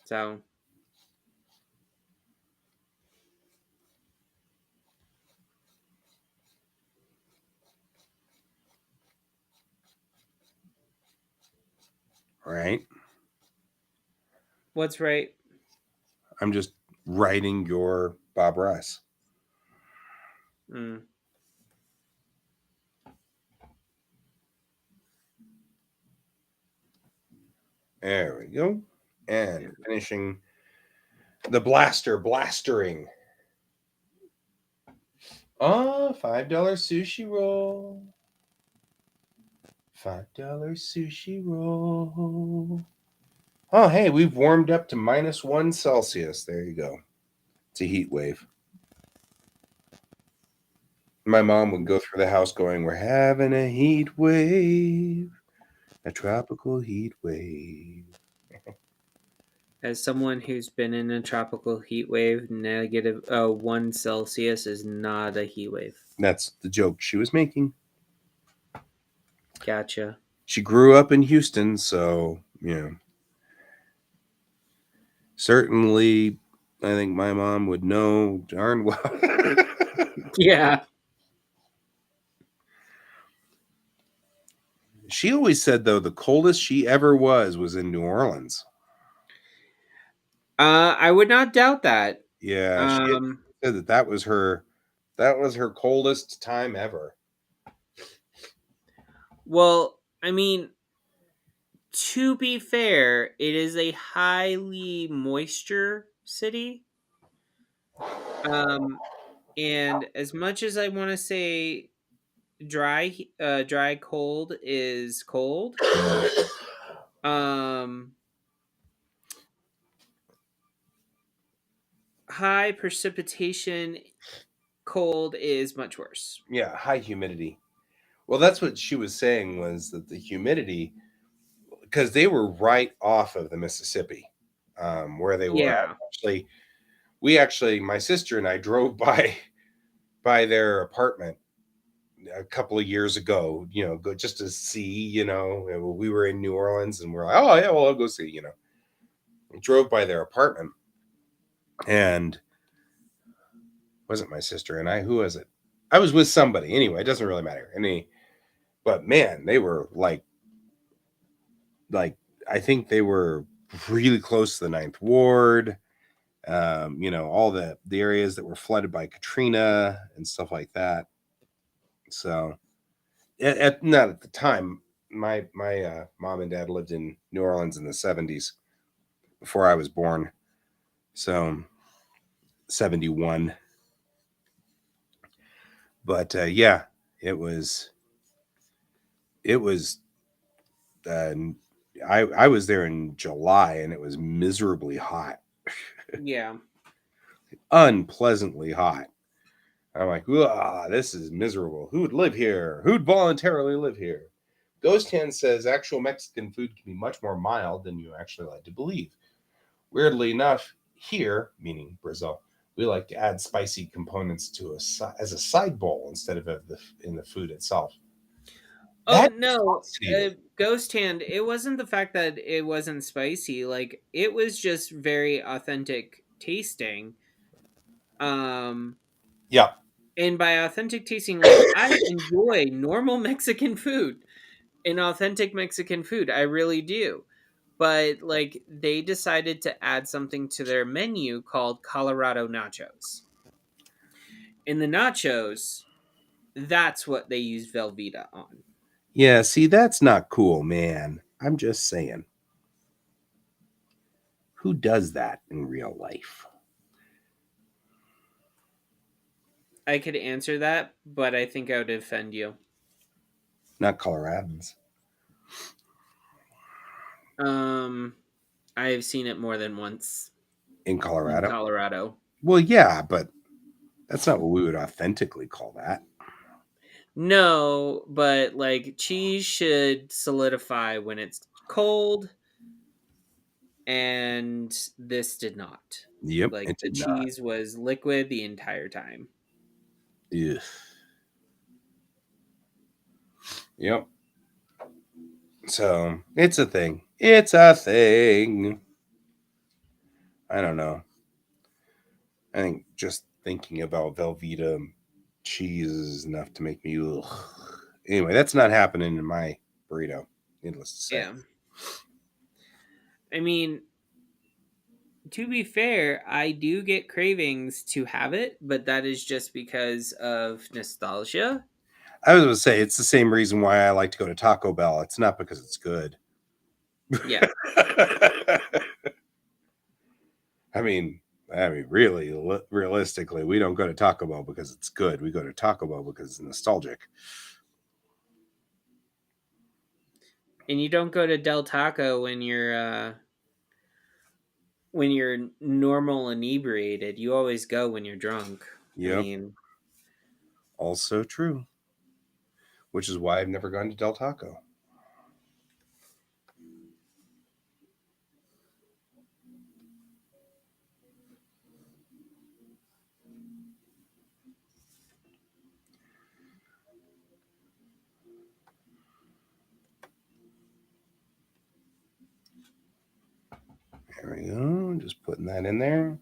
So Right. what's right? I'm just writing your Bob Ross. Mm. There we go. And finishing the blastering. Oh, $5 sushi roll. $5 sushi roll. Oh, hey, we've warmed up to -1 Celsius. There you go. It's a heat wave. My mom would go through the house going, "We're having a heat wave, a tropical heat wave." As someone who's been in a tropical heat wave, negative 1 Celsius is not a heat wave. That's the joke she was making. Gotcha. She grew up in Houston, so, certainly I think my mom would know darn well. Yeah. She always said, though, the coldest she ever was in New Orleans. I would not doubt that. Yeah, she had said that was her coldest time ever. Well, I mean, To be fair, it is a highly moisture city. Um, and as much as I want to say dry cold is cold, um, high precipitation cold is much worse. Yeah, high humidity. Well, that's what she was saying, was that the humidity, because they were right off of the Mississippi, where they were at. Yeah. Actually, my sister and I drove by their apartment a couple of years ago. Go just to see. We were in New Orleans, and we're like, oh yeah, well, I'll go see. We drove by their apartment, and wasn't my sister and I? Who was it? I was with somebody. Anyway, it doesn't really matter. But man, they were like I think they were really close to the Ninth Ward. All the areas that were flooded by Katrina and stuff like that. So, not at the time, my mom and dad lived in New Orleans in the 70s before I was born. So, 71. But yeah, it was it was uh, I was there in July, and it was miserably hot, Yeah. unpleasantly hot. I'm like, this is miserable. Who would live here? Who'd voluntarily live here? Ghost Hand says actual Mexican food can be much more mild than you actually like to believe. Weirdly enough, here, meaning Brazil, we like to add spicy components as a side bowl instead of in the food itself. Oh That no, fascinating. Ghost Hand. It wasn't the fact that it wasn't spicy. Like it was just very authentic tasting. Um, Yeah. and by authentic tasting, like I enjoy normal Mexican food and authentic Mexican food. I really do. But like they decided to add something to their menu called Colorado nachos. In the nachos, that's what they use Velveeta on. Yeah, see, that's not cool, man. I'm just saying. Who does that in real life? I could answer that, but I think I would offend you. Not Coloradans. Um, I've seen it more than once In in Colorado? Colorado. Well, yeah, but that's not what we would authentically call that. No, but like cheese should solidify when it's cold, and this did not. Yep, Like it the did not. cheese was liquid the entire time. Ugh. Yep. So it's a thing. It's a thing. I don't know. I think just thinking about Velveeta cheese is enough to make me ugh. Anyway, that's not happening in my burrito, needless to say. Yeah. I mean, to be fair, I do get cravings to have it, but that is just because of nostalgia. I was going to say it's the same reason why I like to go to Taco Bell. It's not because it's good. Yeah. I mean, really, realistically, we don't go to Taco Bell because it's good. We go to Taco Bell because it's nostalgic. And you don't go to Del Taco when you're normal inebriated. You always go when you're drunk. I Yep, mean, also true. Which is why I've never gone to Del Taco. There we go. Just putting that in there.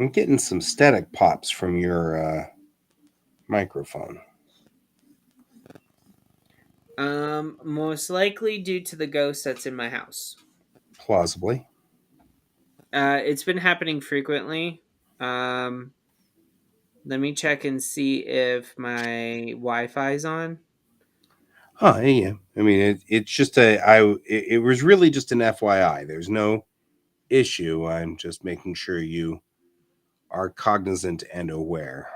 I'm getting some static pops from your microphone. Most likely due to the ghost that's in my house. Plausibly. It's been happening frequently. Let me check and see if my Wi-Fi's on. Oh, yeah. I mean, it's just it was really just an FYI. There's no issue. I'm just making sure you are cognizant and aware.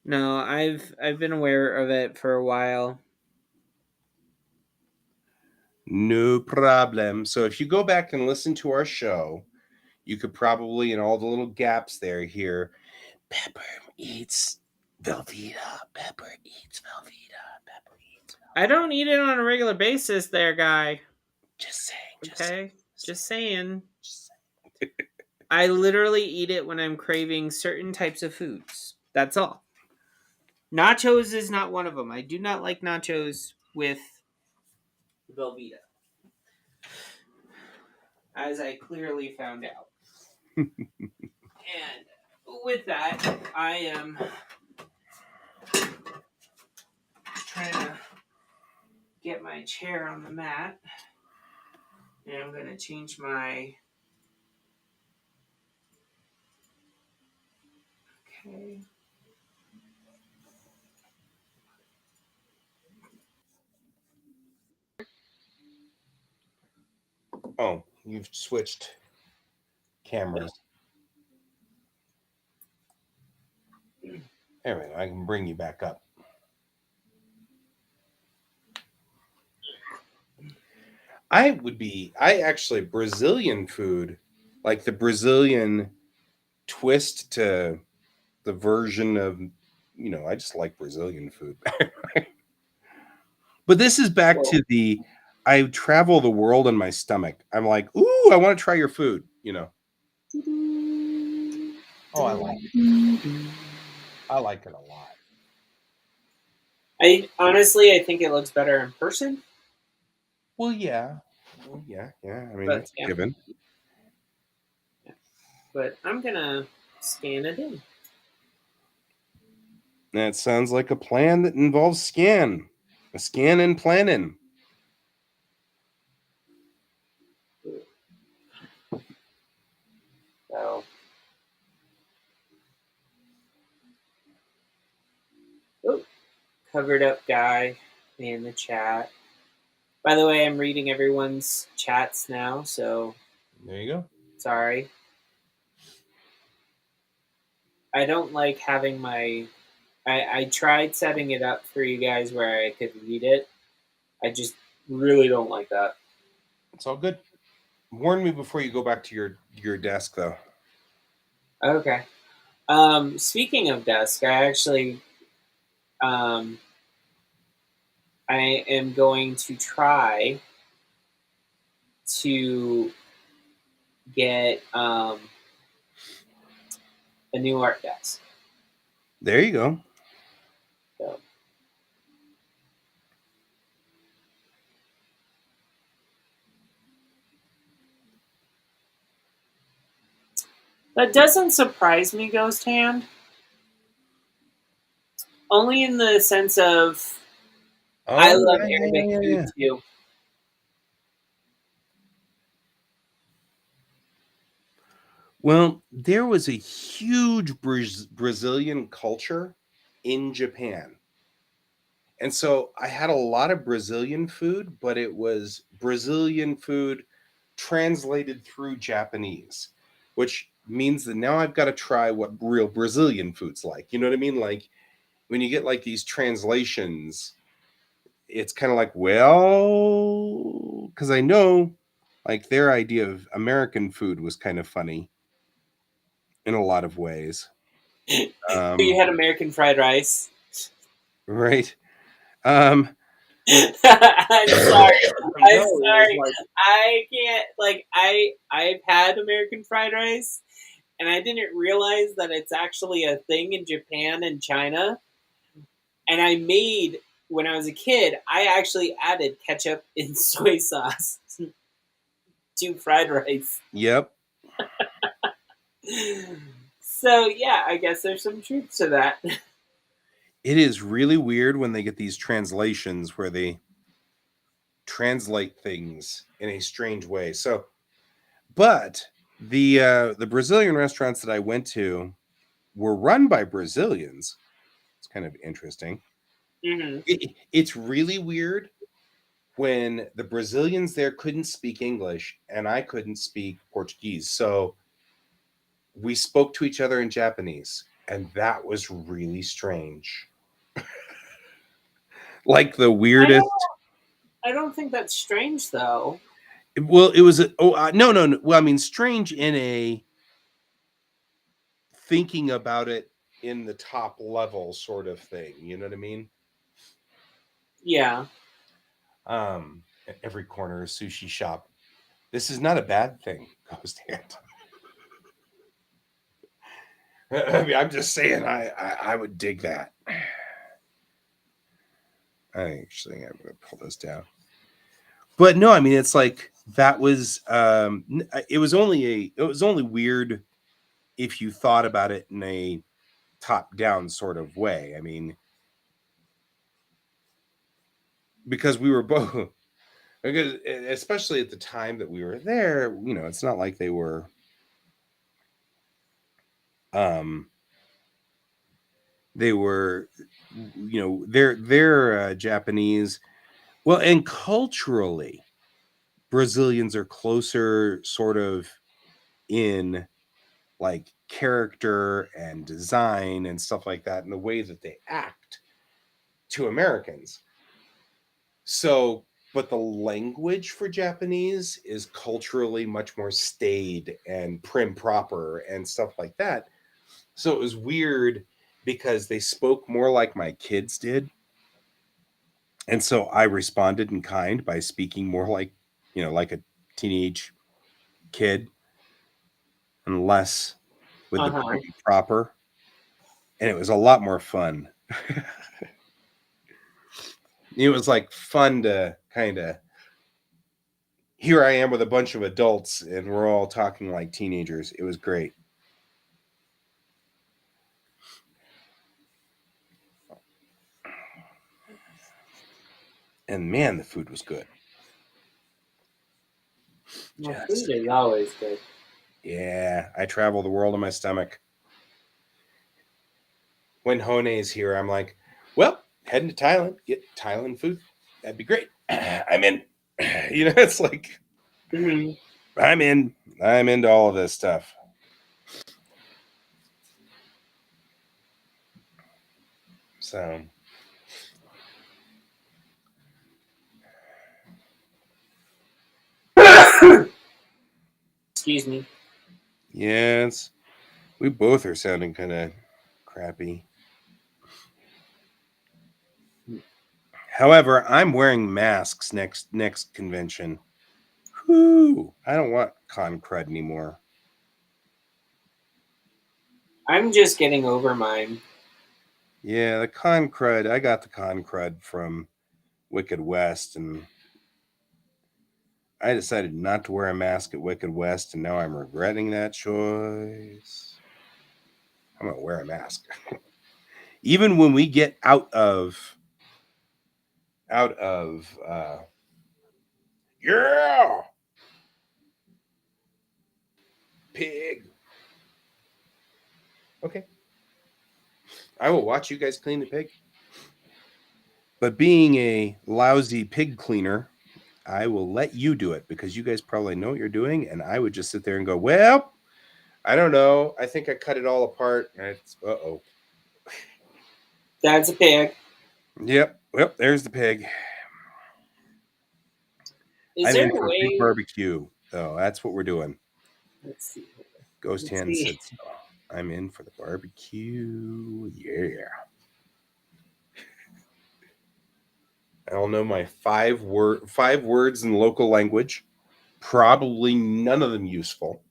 No, I've been aware of it for a while. No problem. So if you go back and listen to our show, you could probably, in all the little gaps there, hear Pepper eats Velveeta. Pepper eats Velveeta. Pepper eats Velveeta. I don't eat it on a regular basis there, guy. Just saying. Okay? Just saying. Just saying. I literally eat it when I'm craving certain types of foods. That's all. Nachos is not one of them. I do not like nachos with Velveeta. As I clearly found out. And with that, I am trying to get my chair on the mat. And I'm going to change my... Okay. Oh, you've switched cameras. Anyway, I can bring you back up. I actually, Brazilian food, like the Brazilian twist to the version of, I just like Brazilian food. But this is back to I travel the world in my stomach. I'm like, ooh, I want to try your food, Oh, I like it. I like it a lot. I think it looks better in person. Well, yeah. I mean, But, that's a given. Yeah. But I'm going to scan it in. That sounds like a plan that involves a scan and planning. So, oh, covered up guy in the chat. By the way, I'm reading everyone's chats now, so There you go. sorry. I don't like having my... I tried setting it up for you guys where I could read it. I just really don't like that. It's all good. Warn me before you go back to your desk, though. Okay. Speaking of desk, I actually... I am going to try to get a new art desk. There you go. So. That doesn't surprise me, Ghost Hand. Only in the sense of I love Arabic food too. Well, there was a huge Brazilian culture in Japan. And so I had a lot of Brazilian food, but it was Brazilian food translated through Japanese, which means that now I've got to try what real Brazilian food's like. You know what I mean? Like when you get like these translations, it's kind of like, well, because I know like their idea of American food was kind of funny in a lot of ways. You had American fried rice. Right. I'm sorry. I'm sorry. I can't, I've had American fried rice, and I didn't realize that it's actually a thing in Japan and China. And when I was a kid, I actually added ketchup and soy sauce to fried rice. Yep. So yeah, I guess there's some truth to that. It is really weird when they get these translations where they translate things in a strange way. So, but the Brazilian restaurants that I went to were run by Brazilians. It's kind of interesting. Mm-hmm. It's really weird when the Brazilians there couldn't speak English and I couldn't speak Portuguese. So we spoke to each other in Japanese, and that was really strange. Like the weirdest. I don't think that's strange though. Well, it was no. Well, I mean, strange in a thinking about it in the top level sort of thing. You know what I mean? Yeah. At every corner sushi shop. This is not a bad thing, Ghost Hand. I mean, I'm just saying, I would dig that. I'm gonna pull this down. But no, I mean, it's like that was it was only weird if you thought about it in a top down sort of way. I mean, because we were both because especially at the time that we were there, you know, it's not like they were um they were you know they're Japanese. Well, and culturally Brazilians are closer sort of in like character and design and stuff like that in the way that they act to Americans. So, but the language for Japanese is culturally much more staid and prim proper and stuff like that. So it was weird because they spoke more like my kids did. And so I responded in kind by speaking more like, you know, like a teenage kid and less with the Uh-huh. prim proper. And it was a lot more fun. It was like fun to kind of here I am with a bunch of adults and we're all talking like teenagers. It was great. And man, the food was good. Well, Just food is always good. yeah, I travel the world on my stomach. When Hone is here, I'm like, well, heading to Thailand, get Thailand food. That'd be great. I'm in. You know, it's like Mm-hmm. I'm in. I'm into all of this stuff. So Excuse me. yeah, we both are sounding kind of crappy. However, I'm wearing masks next convention. Whoo! I don't want con crud anymore. I'm just getting over mine. Yeah, the con crud. I got the con crud from Wicked West, and I decided not to wear a mask at Wicked West, and now I'm regretting that choice. I'm gonna wear a mask, even when we get out of yeah pig. Okay, I will watch you guys clean the pig. But being a lousy pig cleaner, I will let you do it because you guys probably know what you're doing, and I would just sit there and go, "Well, I don't know. I think I cut it all apart." And it's oh. That's a pig. Yep. Well, there's the pig. Is I'm there in a for a big way? barbecue. Oh, that's what we're doing. Let's see. Ghost Let's Hand see. said so. I'm in for the barbecue. Yeah. I don't know my five words in local language. Probably none of them useful.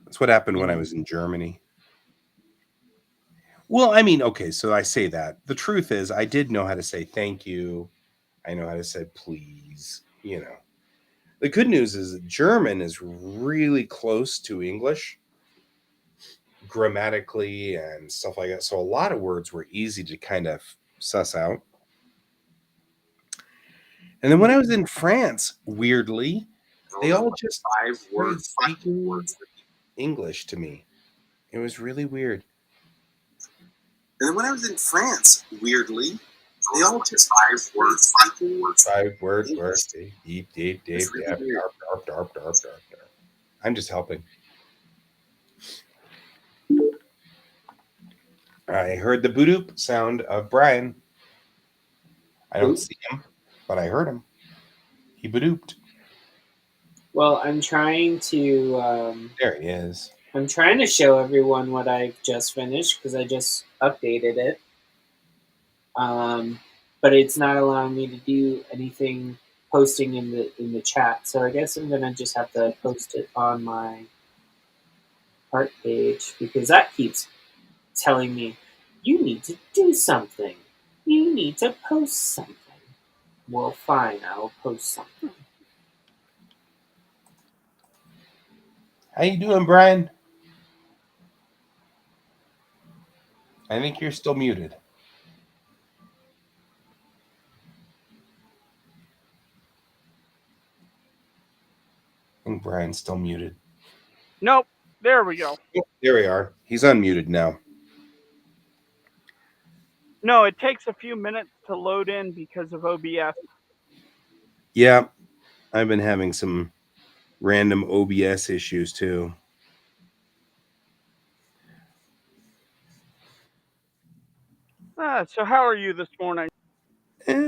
That's what happened when I was in Germany. Well, I mean, okay, so I say that. The truth is I did know how to say thank you. I know how to say please, you know. The good news is that German is really close to English grammatically and stuff like that. So a lot of words were easy to kind of suss out. And then when I was in France, weirdly, they all just started speaking English to me. It was really weird. And then when I was in France, weirdly, they all just five words. Deep, deep, deep, darp, darp, darp, darp, darp, darp. I'm just helping. I heard the boot sound of Brian. I don't see him, but I heard him. He booped. Well, I'm trying to. There he is. I'm trying to show everyone what I've just finished because I just updated it. But it's not allowing me to do anything posting in the chat. So I guess I'm gonna just have to post it on my art page because that keeps telling me you need to do something. You need to post something. Well, fine, I'll post something. How you doing, Brian? I think you're still muted. I think Brian's still muted. Nope. There we go. Oh, there we are. He's unmuted now. No, it takes a few minutes to load in because of OBS. Yeah, I've been having some random OBS issues too. So how are you this morning?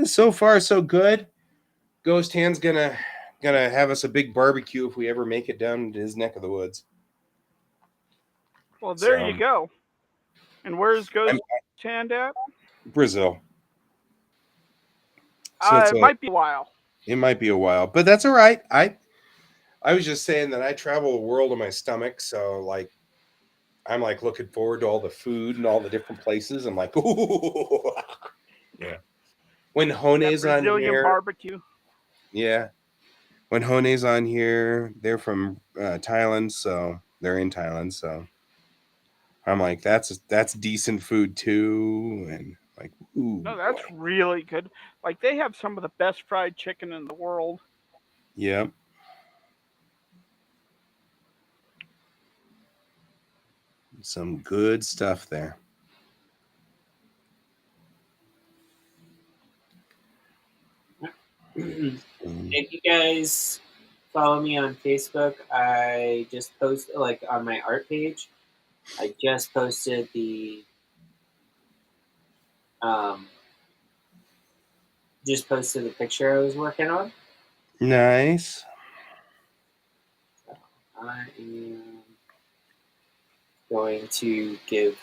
So far, so good. Ghost Hand's gonna have us a big barbecue if we ever make it down to his neck of the woods. Well, there you go. And where's Ghost Hand at? Brazil. So it might be a while. It might be a while, but that's all right. I was just saying that I travel the world on my stomach, so like I'm like looking forward to all the food and all the different places. I'm like, ooh. Yeah. When Hone's on here, barbecue. Yeah. When Hone's on here, they're from Thailand, so they're in Thailand, so I'm like, that's decent food too, and like, ooh. No, that's really good. Like they have some of the best fried chicken in the world. Yep. Some good stuff there. If you guys follow me on Facebook, I just posted, like on my art page, I just posted the picture I was working on. Nice. I am going to give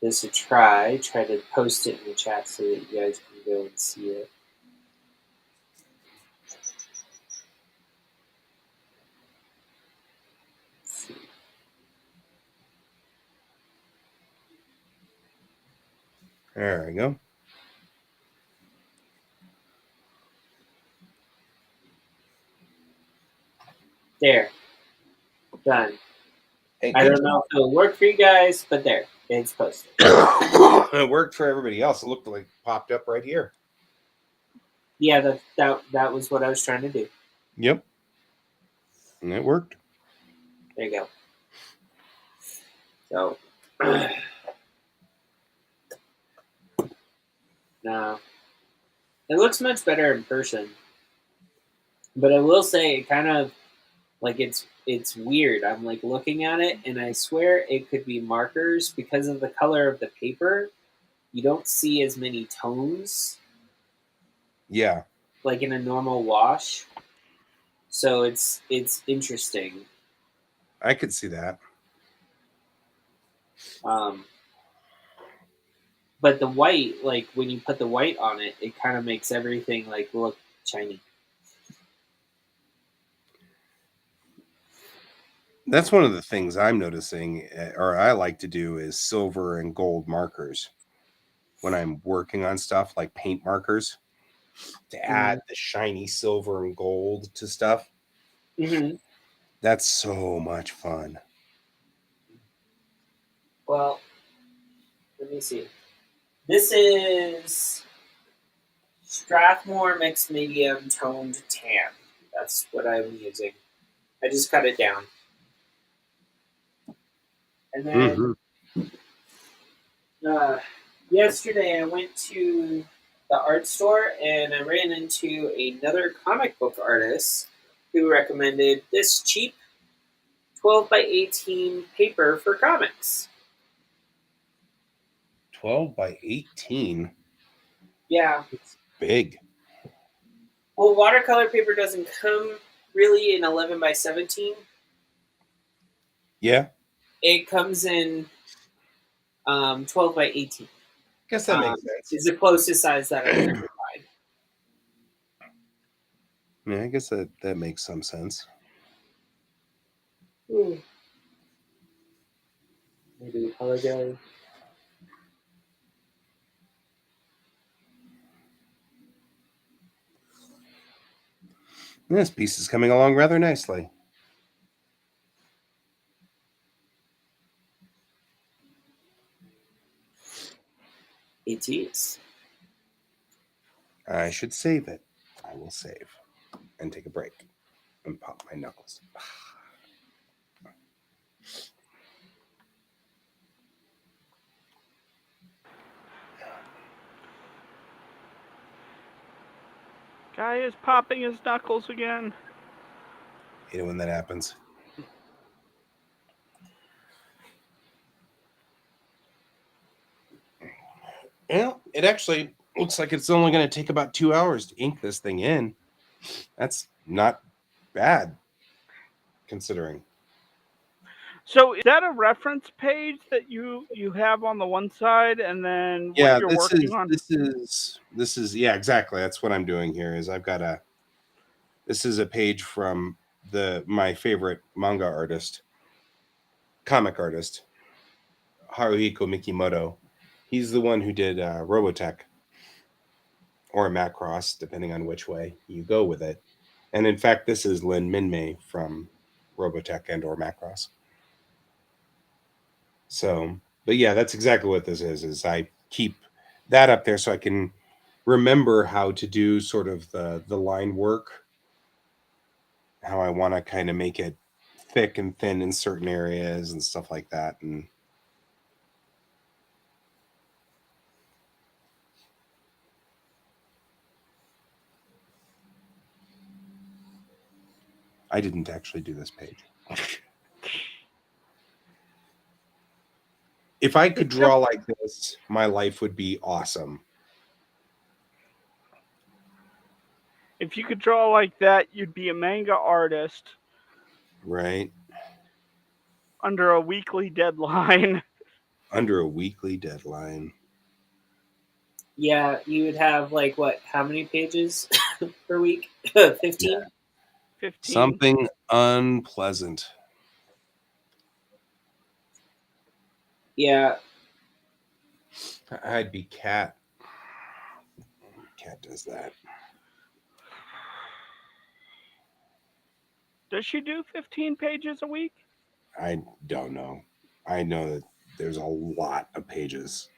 this a try to post it in the chat so that you guys can go and see it. There we go. There. Done. Hey, I don't know if it'll work for you guys, but there. It's posted. It worked for everybody else. It looked like it popped up right here. Yeah, that was what I was trying to do. Yep. And it worked. There you go. So now it looks much better in person. But I will say it kind of like it's weird. I'm like looking at it and I swear it could be markers because of the color of the paper. You don't see as many tones. Yeah. Like in a normal wash. So it's interesting. I could see that. But the white, like when you put the white on it, it kind of makes everything like look shiny. That's one of the things I'm noticing, or I like to do, is silver and gold markers when I'm working on stuff like paint markers. to add the shiny silver and gold to stuff. Mm-hmm. That's so much fun. Well, let me see. This is Strathmore Mixed Medium Toned Tan. That's what I'm using. I just cut it down. And then yesterday I went to the art store and I ran into another comic book artist who recommended this cheap 12 by 18 paper for comics. 12 by 18? Yeah. It's big. Well, watercolor paper doesn't come really in 11 by 17. Yeah. It comes in 12 by 18. Guess that makes sense. Is the closest size that I could find. Yeah, I guess that makes some sense. Maybe the color gallery. This piece is coming along rather nicely. It is. I should save it. I will save and take a break and pop my knuckles. Guy is popping his knuckles again. Hate it when that happens. Well, it actually looks like it's only going to take about 2 hours to ink this thing in. That's not bad, considering. So is that a reference page that you have on the one side, and then what you're working on? This is yeah, exactly. That's what I'm doing here. Is I've got this is a page from my favorite manga artist, comic artist, Haruhiko Mikimoto. He's the one who did Robotech or Macross, depending on which way you go with it. And in fact, this is Lin Minmei from Robotech and or Macross. So, but yeah, that's exactly what this is I keep that up there so I can remember how to do sort of the line work, how I want to kind of make it thick and thin in certain areas and stuff like that. And I didn't actually do this page. If I could draw like this, my life would be awesome. If you could draw like that, you'd be a manga artist. Right? Under a weekly deadline. Under a weekly deadline. Yeah, you would have like what? How many pages per week? 15? Yeah. 15. Something unpleasant. Yeah. I'd be Cat. Cat does that. Does she do 15 pages a week? I don't know. I know that there's a lot of pages.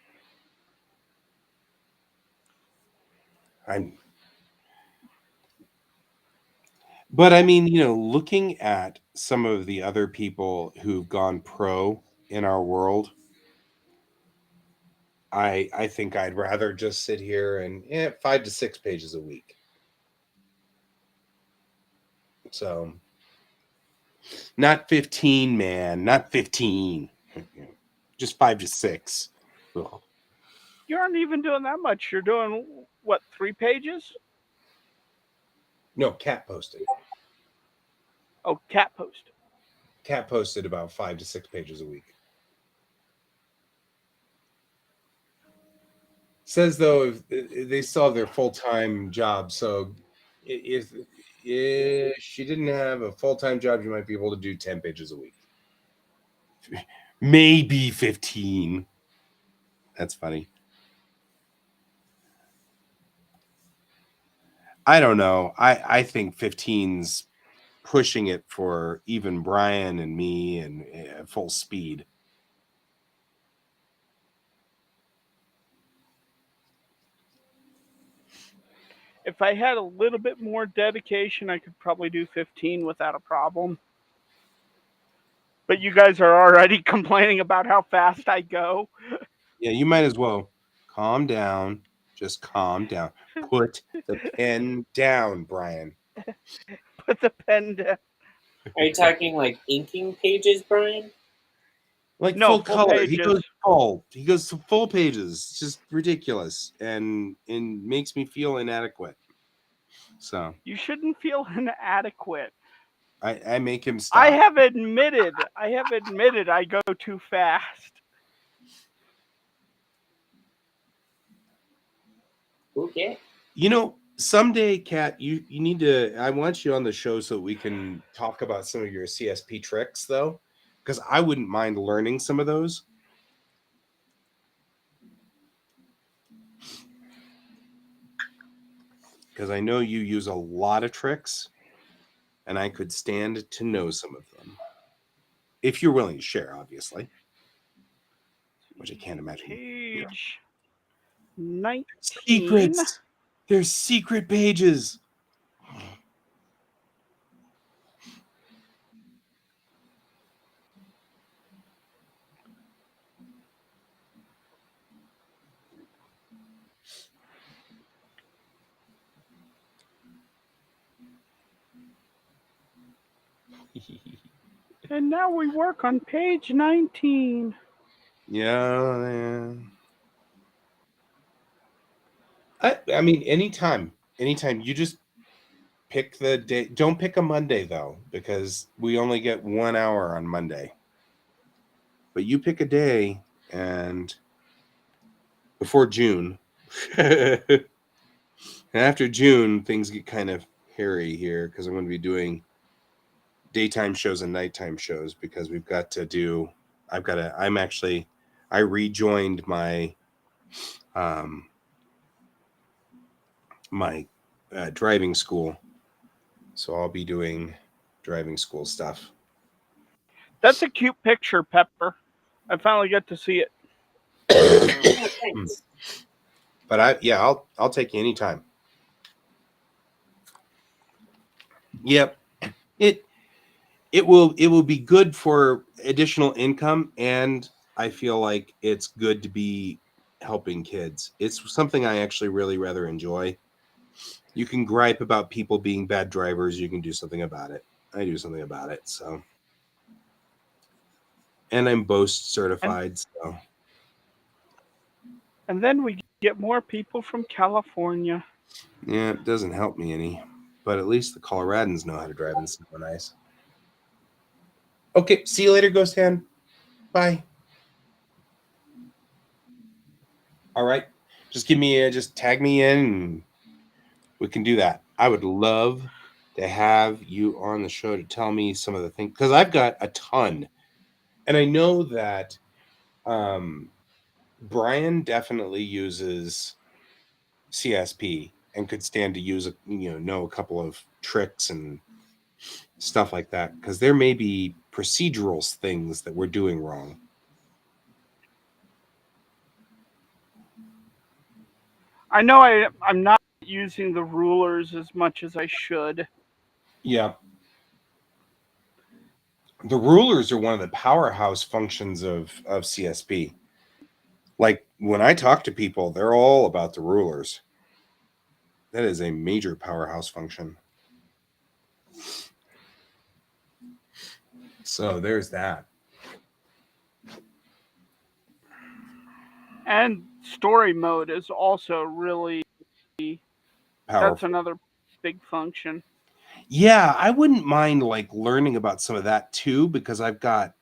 But I mean, looking at some of the other people who've gone pro in our world, I think I'd rather just sit here and 5 to 6 pages a week. So not 15, man, not 15. Just 5 to 6. Ugh. You aren't even doing that much. You're doing, what, 3 pages? No, Cat posted. Oh, Cat posted. Cat posted about 5 to 6 pages a week. Says though if they still have their full-time job, so if she didn't have a full-time job, you might be able to do 10 pages a week, maybe 15. That's funny. I don't know. I think 15's pushing it for even Brian and me and full speed. If I had a little bit more dedication, I could probably do 15 without a problem. But you guys are already complaining about how fast I go. Yeah, you might as well calm down. Just calm down. Put the pen down, Brian. Put the pen down. Are you talking like inking pages, Brian? Like No, full full color. pages. He goes full. He goes to full pages. It's just ridiculous and makes me feel inadequate. So You shouldn't feel inadequate. I make him stop. I have admitted I go too fast. Okay. You know, someday, Kat, you need to. I want you on the show so we can talk about some of your CSP tricks, though, because I wouldn't mind learning some of those. Because I know you use a lot of tricks, and I could stand to know some of them, if you're willing to share, obviously. Which I can't imagine. Page 19. Secrets. There's secret pages. And now we work on page 19. Yeah. I mean, anytime you just pick the day. Don't pick a Monday though, because we only get 1 hour on Monday. But you pick a day, and before June, and after June, things get kind of hairy here because I'm going to be doing daytime shows and nighttime shows because we've got to do. I rejoined my my driving school, so I'll be doing driving school stuff. That's a cute picture, Pepper. I finally get to see it. Oh, thanks. But I'll take you anytime. Yep. It will be good for additional income, and I feel like it's good to be helping kids. It's something I actually really rather enjoy. You can gripe about people being bad drivers, you can do something about it. I do something about it, so. And I'm Boast certified, so. And then we get more people from California. Yeah, it doesn't help me any. But at least the Coloradans know how to drive in snow and ice. Okay, see you later, Ghost Hand. Bye. All right. Just just tag me in and we can do that. I would love to have you on the show to tell me some of the things, because I've got a ton. And I know that Brian definitely uses CSP and could stand to use know a couple of tricks and stuff like that, because there may be procedural things that we're doing wrong. I know I'm not using the rulers as much as I should. Yeah. The rulers are one of the powerhouse functions of CSP. Like when I talk to people, they're all about the rulers. That is a major powerhouse function. So there's that. And story mode is also really Powerful. That's another big function. Yeah, I wouldn't mind like learning about some of that too, because I've got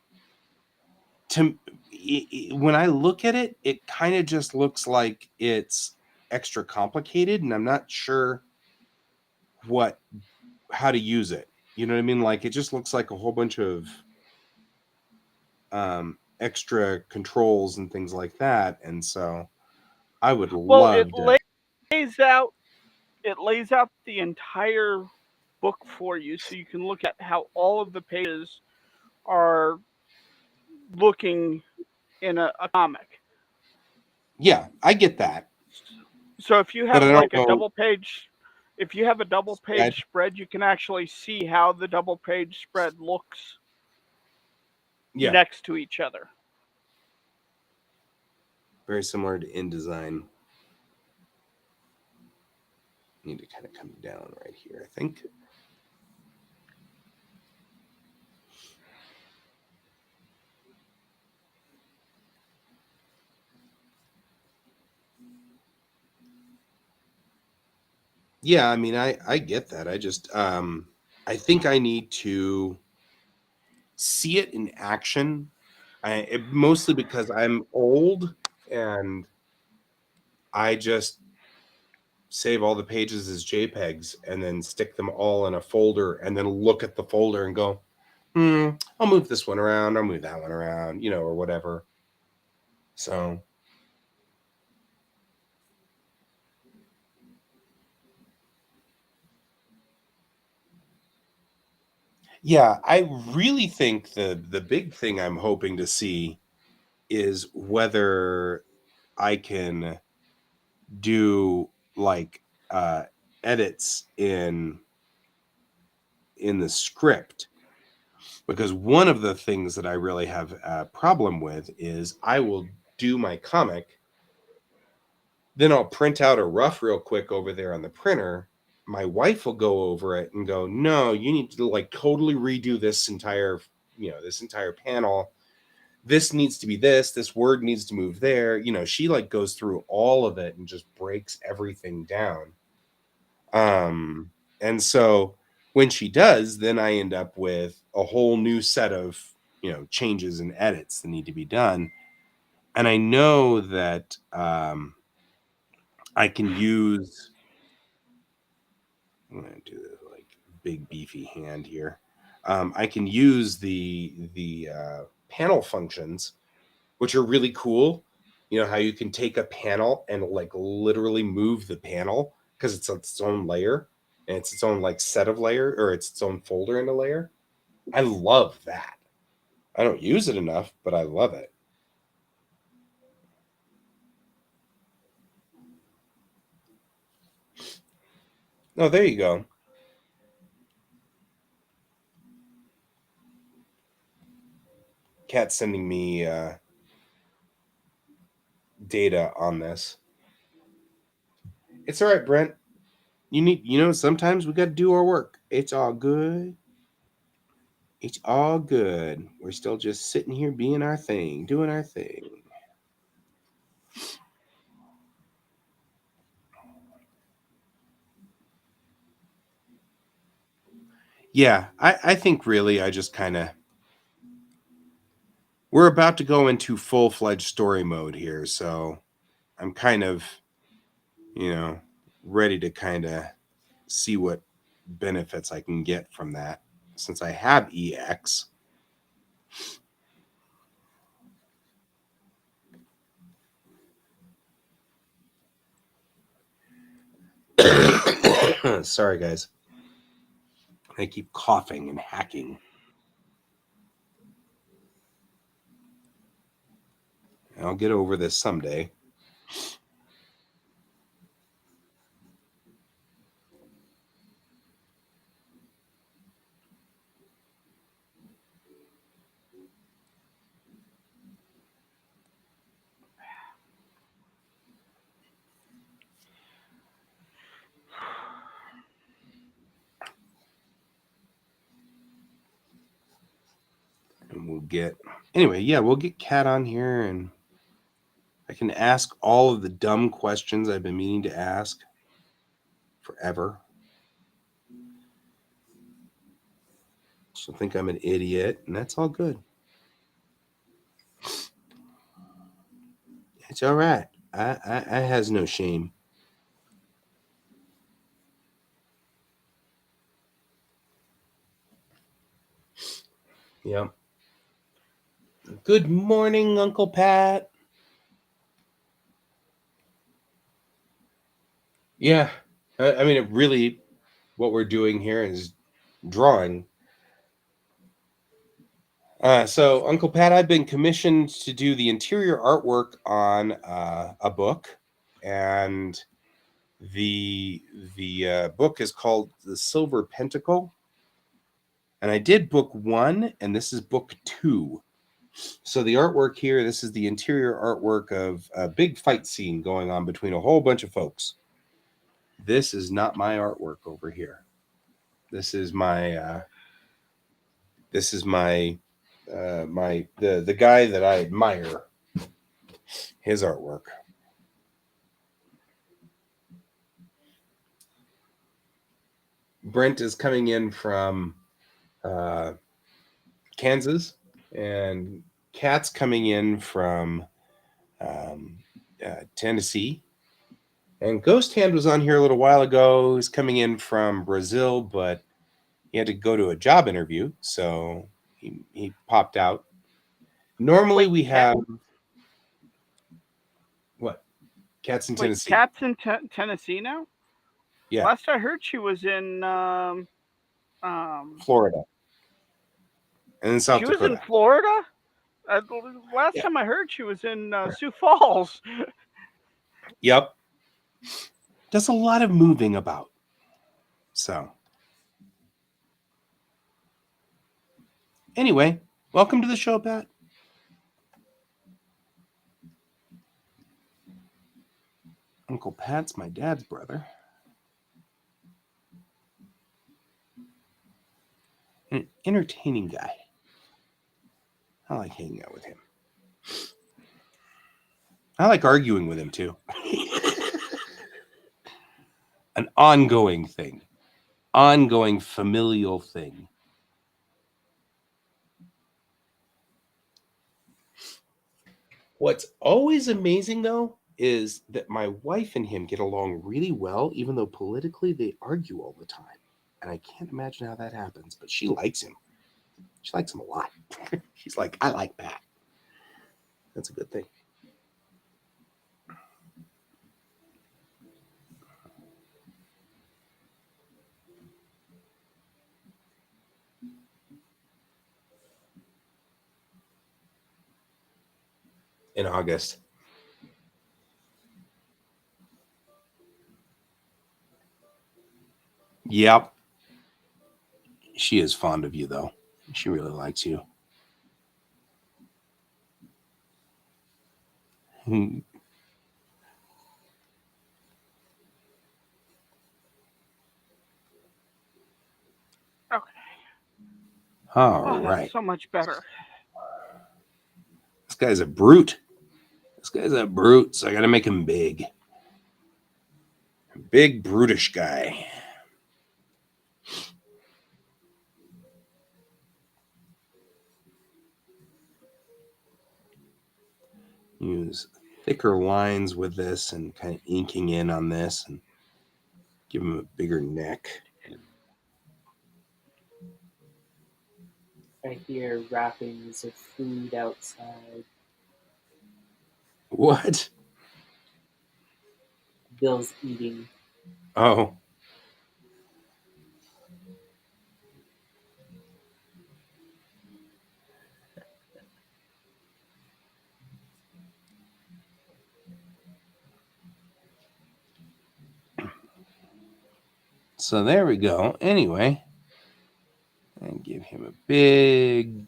when I look at it, it kind of just looks like it's extra complicated, and I'm not sure how to use it. You know what I mean? Like it just looks like a whole bunch of extra controls and things like that, and so I would love It lays out it lays out the entire book for you, so you can look at how all of the pages are looking in a comic. Yeah, I get that. So if you But have I don't like a know. double page, if you have a double page spread, you can actually see how the double page spread looks next to each other. Very similar to InDesign. Need to kind of come down right here, I think. Yeah, I mean, I get that. I just I think I need to see it in action. Mostly because I'm old and I just save all the pages as JPEGs and then stick them all in a folder and then look at the folder and go, I'll move this one around, I'll move that one around, or whatever. So yeah, I really think the big thing I'm hoping to see is whether I can do like edits in the script, because one of the things that I really have a problem with is I will do my comic, then I'll print out a rough real quick over there on the printer. My wife will go over it and go, no, you need to like totally redo this entire panel. This needs to be this word needs to move there. She like goes through all of it and just breaks everything down. And so when she does, then I end up with a whole new set of, changes and edits that need to be done. And I know that I can use, I'm going to do this like big beefy hand here. I can use the panel functions, which are really cool. How you can take a panel and like literally move the panel because it's its own layer and it's its own like set of layer, or it's its own folder in a layer. I love that. I don't use it enough, but I love it. Oh, there you go. Cat's sending me data on this. It's all right, Brent. Sometimes we got to do our work. It's all good. It's all good. We're still just sitting here being our thing, doing our thing. Yeah, I think really I just kind of, we're about to go into full-fledged story mode here, so I'm kind of, ready to kind of see what benefits I can get from that since I have EX. Sorry, guys. I keep coughing and hacking. I'll get over this someday. And we'll get Kat on here and I can ask all of the dumb questions I've been meaning to ask forever. She'll think I'm an idiot, and that's all good. It's all right. I has no shame. Yep. Good morning, Uncle Pat. Yeah. I mean, it really, what we're doing here is drawing. So, Uncle Pat, I've been commissioned to do the interior artwork on a book, and the book is called The Silver Pentacle. And I did book 1, and this is book 2. So the artwork here, this is the interior artwork of a big fight scene going on between a whole bunch of folks. This is not my artwork over here. This is my the guy that I admire, his artwork. Brent is coming in from Kansas, and Kat's coming in from Tennessee. And Ghost Hand was on here a little while ago. He's coming in from Brazil, but he had to go to a job interview, so he popped out. Normally we have what? Kat's in Tennessee. Kat's in Tennessee now? Yeah. Last I heard, she was in Florida. And in South Dakota. She was in Florida? Last time I heard, she was in Sioux Falls. Yep. Does a lot of moving about. So. Anyway, welcome to the show, Pat. Uncle Pat's my dad's brother. An entertaining guy. I like hanging out with him. I like arguing with him, too. An ongoing thing. Ongoing familial thing. What's always amazing, though, is that my wife and him get along really well, even though politically they argue all the time. And I can't imagine how that happens, but she likes him. She likes him a lot. She's like, I like Pat. That's a good thing. In August. Yep. She is fond of you, though. She really likes you. Okay. All right. That's so much better. This guy's a brute. So I got to make him big. A big, brutish guy. Use thicker lines with this and kind of inking in on this and give him a bigger neck. I hear wrappings of food outside. What? Bill's eating. Oh. So there we go. Anyway, and give him a big,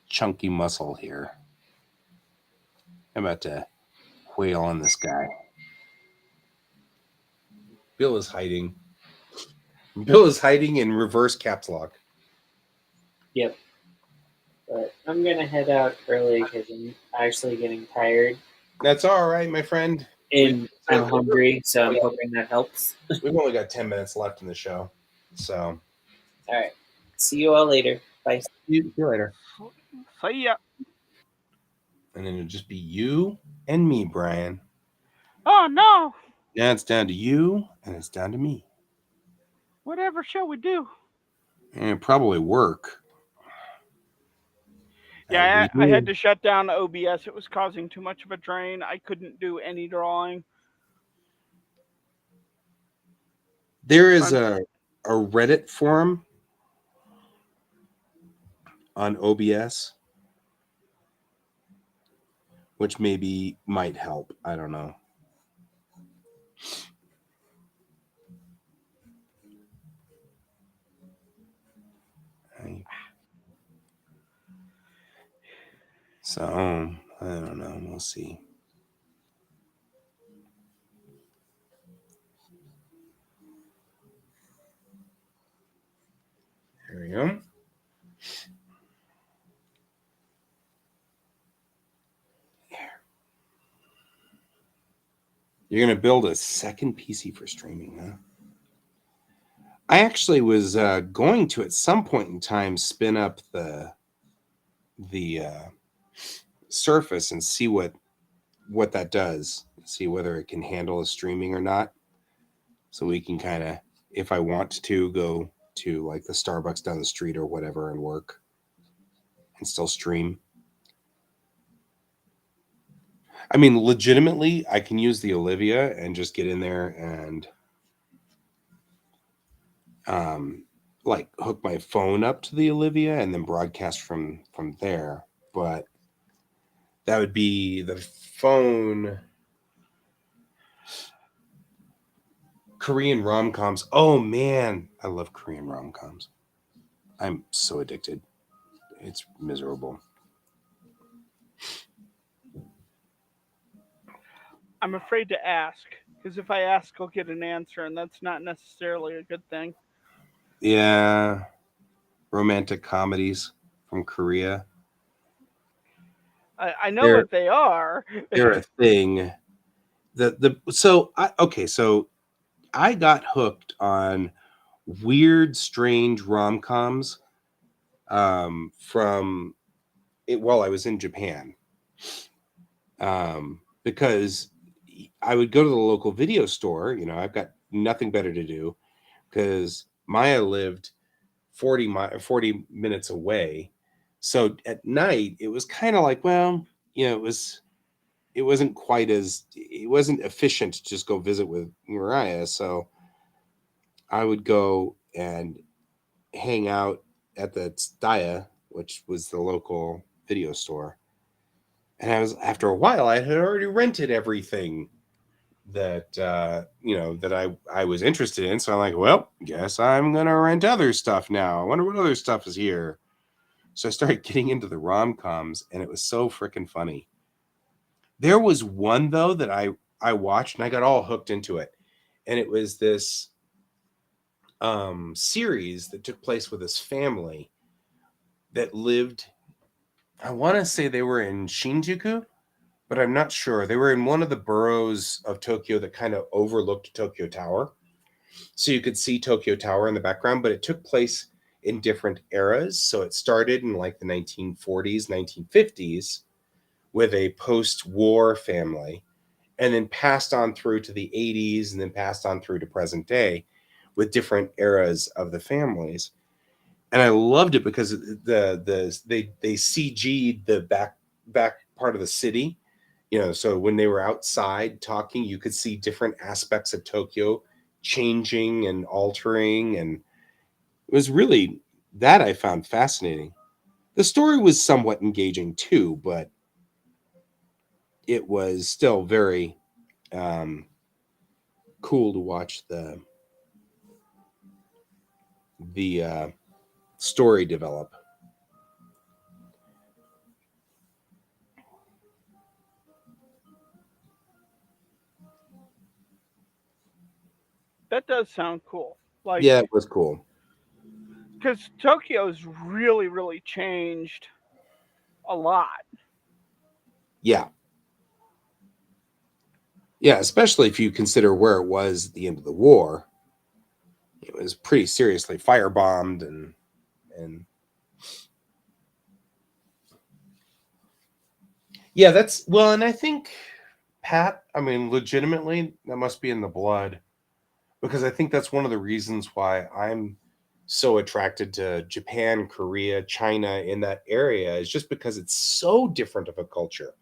chunky muscle here. I'm about to whale on this guy. Bill is hiding. Bill is hiding in reverse caps lock. Yep. But I'm going to head out early because I'm actually getting tired. That's all right, my friend. And I'm hungry, so I'm hoping that helps. We've only got 10 minutes left in the show. So. All right. See you all later. Bye. See you later. See ya. And then it'll just be you and me, Brian. Oh, no. Now it's down to you, and it's down to me. Whatever shall we do? And it'll probably work. Yeah, I had to shut down OBS. It was causing too much of a drain. I couldn't do any drawing. There is a Reddit forum on OBS, which maybe might help. I don't know. So, I don't know. We'll see. There we go. You're going to build a second PC for streaming, huh? I actually was going to, at some point in time, spin up the Surface and see what that does. See whether it can handle a streaming or not. So we can kind of, if I want to, go to like the Starbucks down the street or whatever and work and still stream. I mean, legitimately, I can use the Olivia and just get in there and like hook my phone up to the Olivia and then broadcast from there. But that would be the phone. Korean rom-coms. Oh man, I love Korean rom-coms. I'm so addicted. It's miserable. I'm afraid to ask, because if I ask, I'll get an answer, and that's not necessarily a good thing. Yeah. Romantic comedies from Korea. I know what they are. They're a thing. So I got hooked on weird, strange rom-coms from it while I was in Japan. Because I would go to the local video store. You know, I've got nothing better to do because Maya lived 40 minutes away. So at night, it was kind of like, well, you know, it wasn't efficient to just go visit with Mariah. So I would go and hang out at the Tsutaya, which was the local video store. And after a while, I had already rented everything that that I was interested in. So I'm like, well, guess I'm gonna rent other stuff now. I wonder what other stuff is here. So I started getting into the rom-coms, and it was so freaking funny. There was one though that I watched and I got all hooked into it, and it was this series that took place with this family that lived. I want to say they were in Shinjuku, but I'm not sure. They were in one of the boroughs of Tokyo that kind of overlooked Tokyo Tower. So you could see Tokyo Tower in the background, but it took place in different eras. So it started in like the 1940s, 1950s with a post-war family, and then passed on through to the 80s, and then passed on through to present day with different eras of the families. And I loved it because they CG'd the back part of the city. You know, so when they were outside talking, you could see different aspects of Tokyo changing and altering, and it was really that I found fascinating. The story was somewhat engaging too, but it was still very cool to watch the story develop. That does sound cool. Like, Yeah, it was cool. because Tokyo's really, really changed a lot. Yeah. Yeah, especially if you consider where it was at the end of the war. It was pretty seriously firebombed and yeah, that's well, and I think Pat, I mean, legitimately, that must be in the blood because I think that's one of the reasons why I'm so attracted to Japan, Korea, China in that area is just because it's so different of a culture.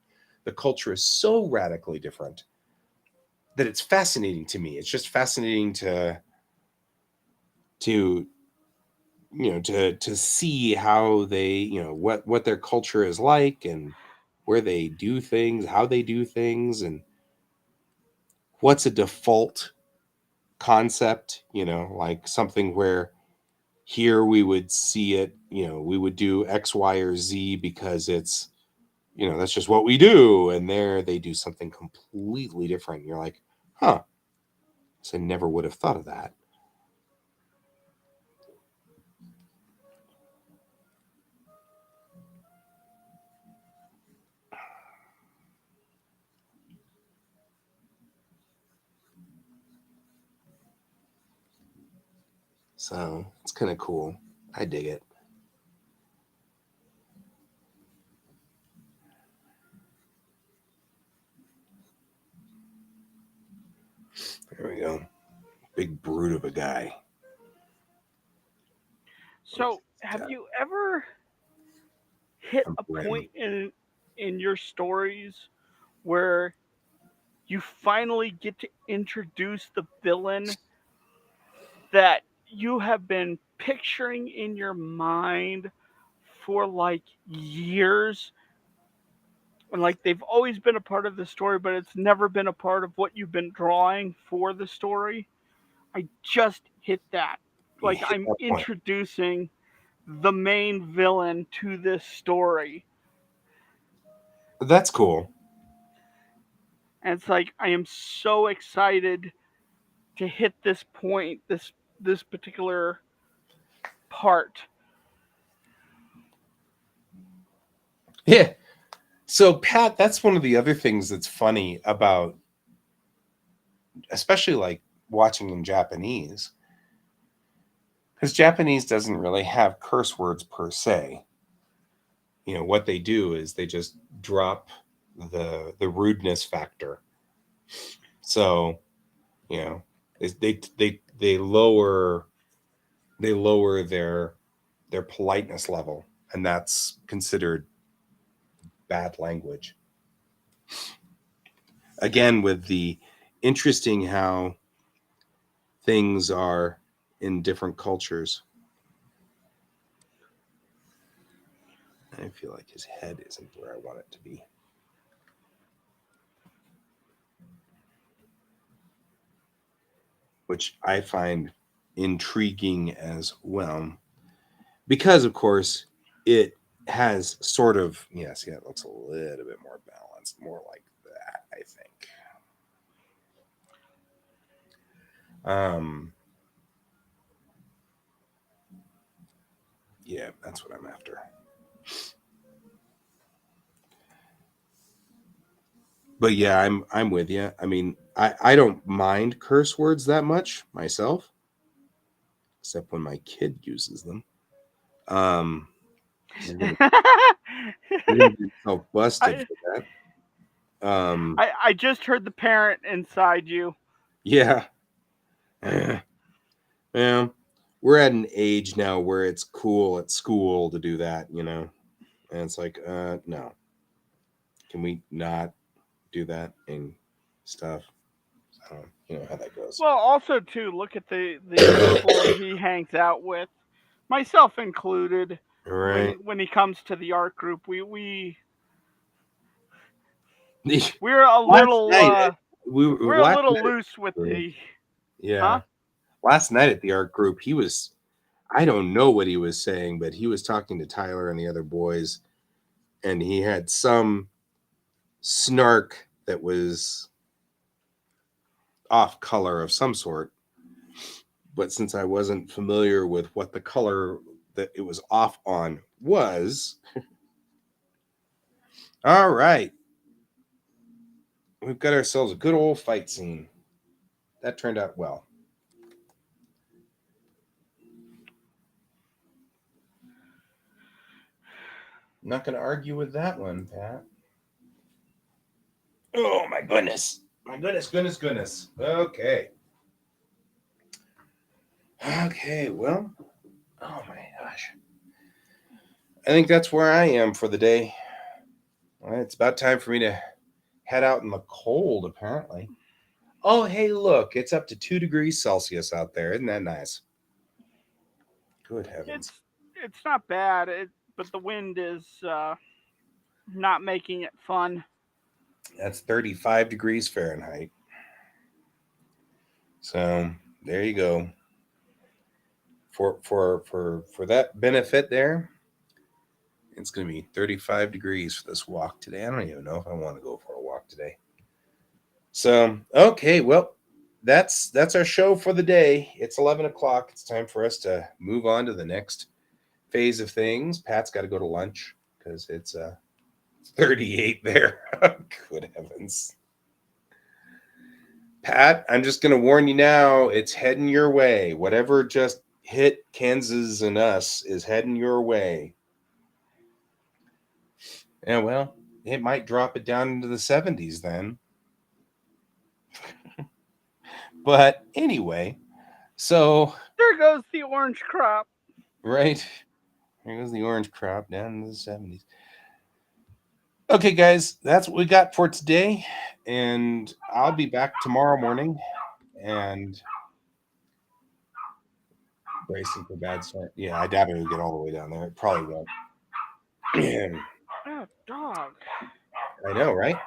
The culture is so radically different that it's fascinating to me. It's just fascinating to to to see how they, what their culture is like, and where they do things, how they do things, and what's a default concept, like something where here we would see it, we would do X, Y, or Z because it's, that's just what we do. And there they do something completely different. You're like, huh, so I never would have thought of that. So it's kind of cool. I dig it. There we go. Big brute of a guy. So, have you ever hit a point in your stories where you finally get to introduce the villain that you have been picturing in your mind for like years, and like they've always been a part of the story, but it's never been a part of what you've been drawing for the story? I just hit that. Like, I'm introducing the main villain to this story. That's cool. And it's like, I am so excited to hit this point, this particular part. Yeah. So, Pat, that's one of the other things that's funny about, especially like watching in Japanese, because Japanese doesn't really have curse words per se. What they do is they just drop the rudeness factor. So, they lower their politeness level, and that's considered bad language. Again, with the interesting how things are in different cultures. I feel like his head isn't where I want it to be. Which I find intriguing as well. Because, of course, it has sort of, yes, it looks a little bit more balanced, more like that, I think. Yeah, that's what I'm after. But yeah, I'm with you. I mean, I don't mind curse words that much myself, except when my kid uses them. He's gonna get so busted for that. I just heard the parent inside you. Yeah. Yeah. We're at an age now where it's cool at school to do that, And it's like, no. Can we not do that and stuff? So, how that goes. Well, also too, look at the people he hangs out with, myself included. Right. When he comes to the art group, we're a little we're a little loose with the. Yeah. Huh? Last night at the art group, I don't know what he was saying, but he was talking to Tyler and the other boys, and he had some snark that was off color of some sort. But since I wasn't familiar with what the color that it was off on was, all right. We've got ourselves a good old fight scene. That turned out well. I'm not going to argue with that one, Pat. Oh, my goodness. My goodness. Okay. Okay, well, oh my gosh. I think that's where I am for the day. All right, it's about time for me to head out in the cold, apparently. Oh, hey, look, it's up to 2 degrees Celsius out there. Isn't that nice? Good heavens. It's not bad, but the wind is not making it fun. That's 35 degrees Fahrenheit. So there you go. For that benefit there, it's going to be 35 degrees for this walk today. I don't even know if I want to go for a walk today. So, okay, well, that's our show for the day. It's 11 o'clock. It's time for us to move on to the next phase of things. Pat's got to go to lunch because it's 38 there. Good heavens. Pat, I'm just going to warn you now, it's heading your way. Whatever just hit Kansas and us is heading your way. Yeah, well, it might drop it down into the 70s then. But anyway, so... There goes the orange crop. Right. There goes the orange crop down in the 70s. Okay, guys, that's what we got for today. And I'll be back tomorrow morning and bracing for bad start. Yeah, I doubt it'll get all the way down there. It probably won't. Oh, dog. I know, right?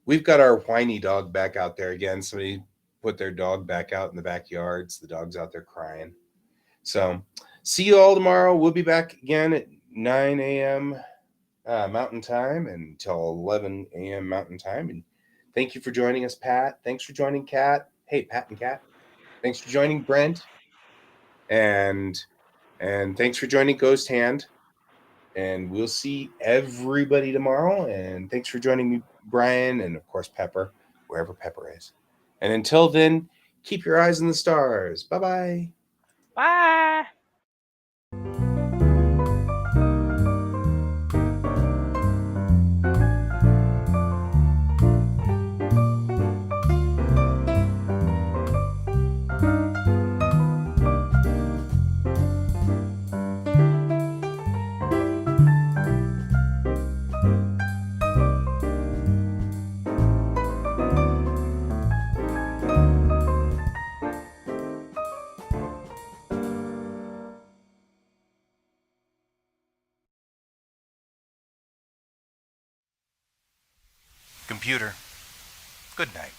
We've got our whiny dog back out there again. Somebody put their dog back out in the backyards. The dog's out there crying. So see you all tomorrow. We'll be back again at 9 a.m. Mountain Time until 11 a.m. Mountain Time. And thank you for joining us, Pat. Thanks for joining Kat. Hey, Pat and Kat. Thanks for joining Brent. And thanks for joining Ghost Hand. And we'll see everybody tomorrow. And thanks for joining me, Brian, and of course Pepper, wherever Pepper is. And until then, keep your eyes on the stars. Bye-bye. Bye. Computer, good night.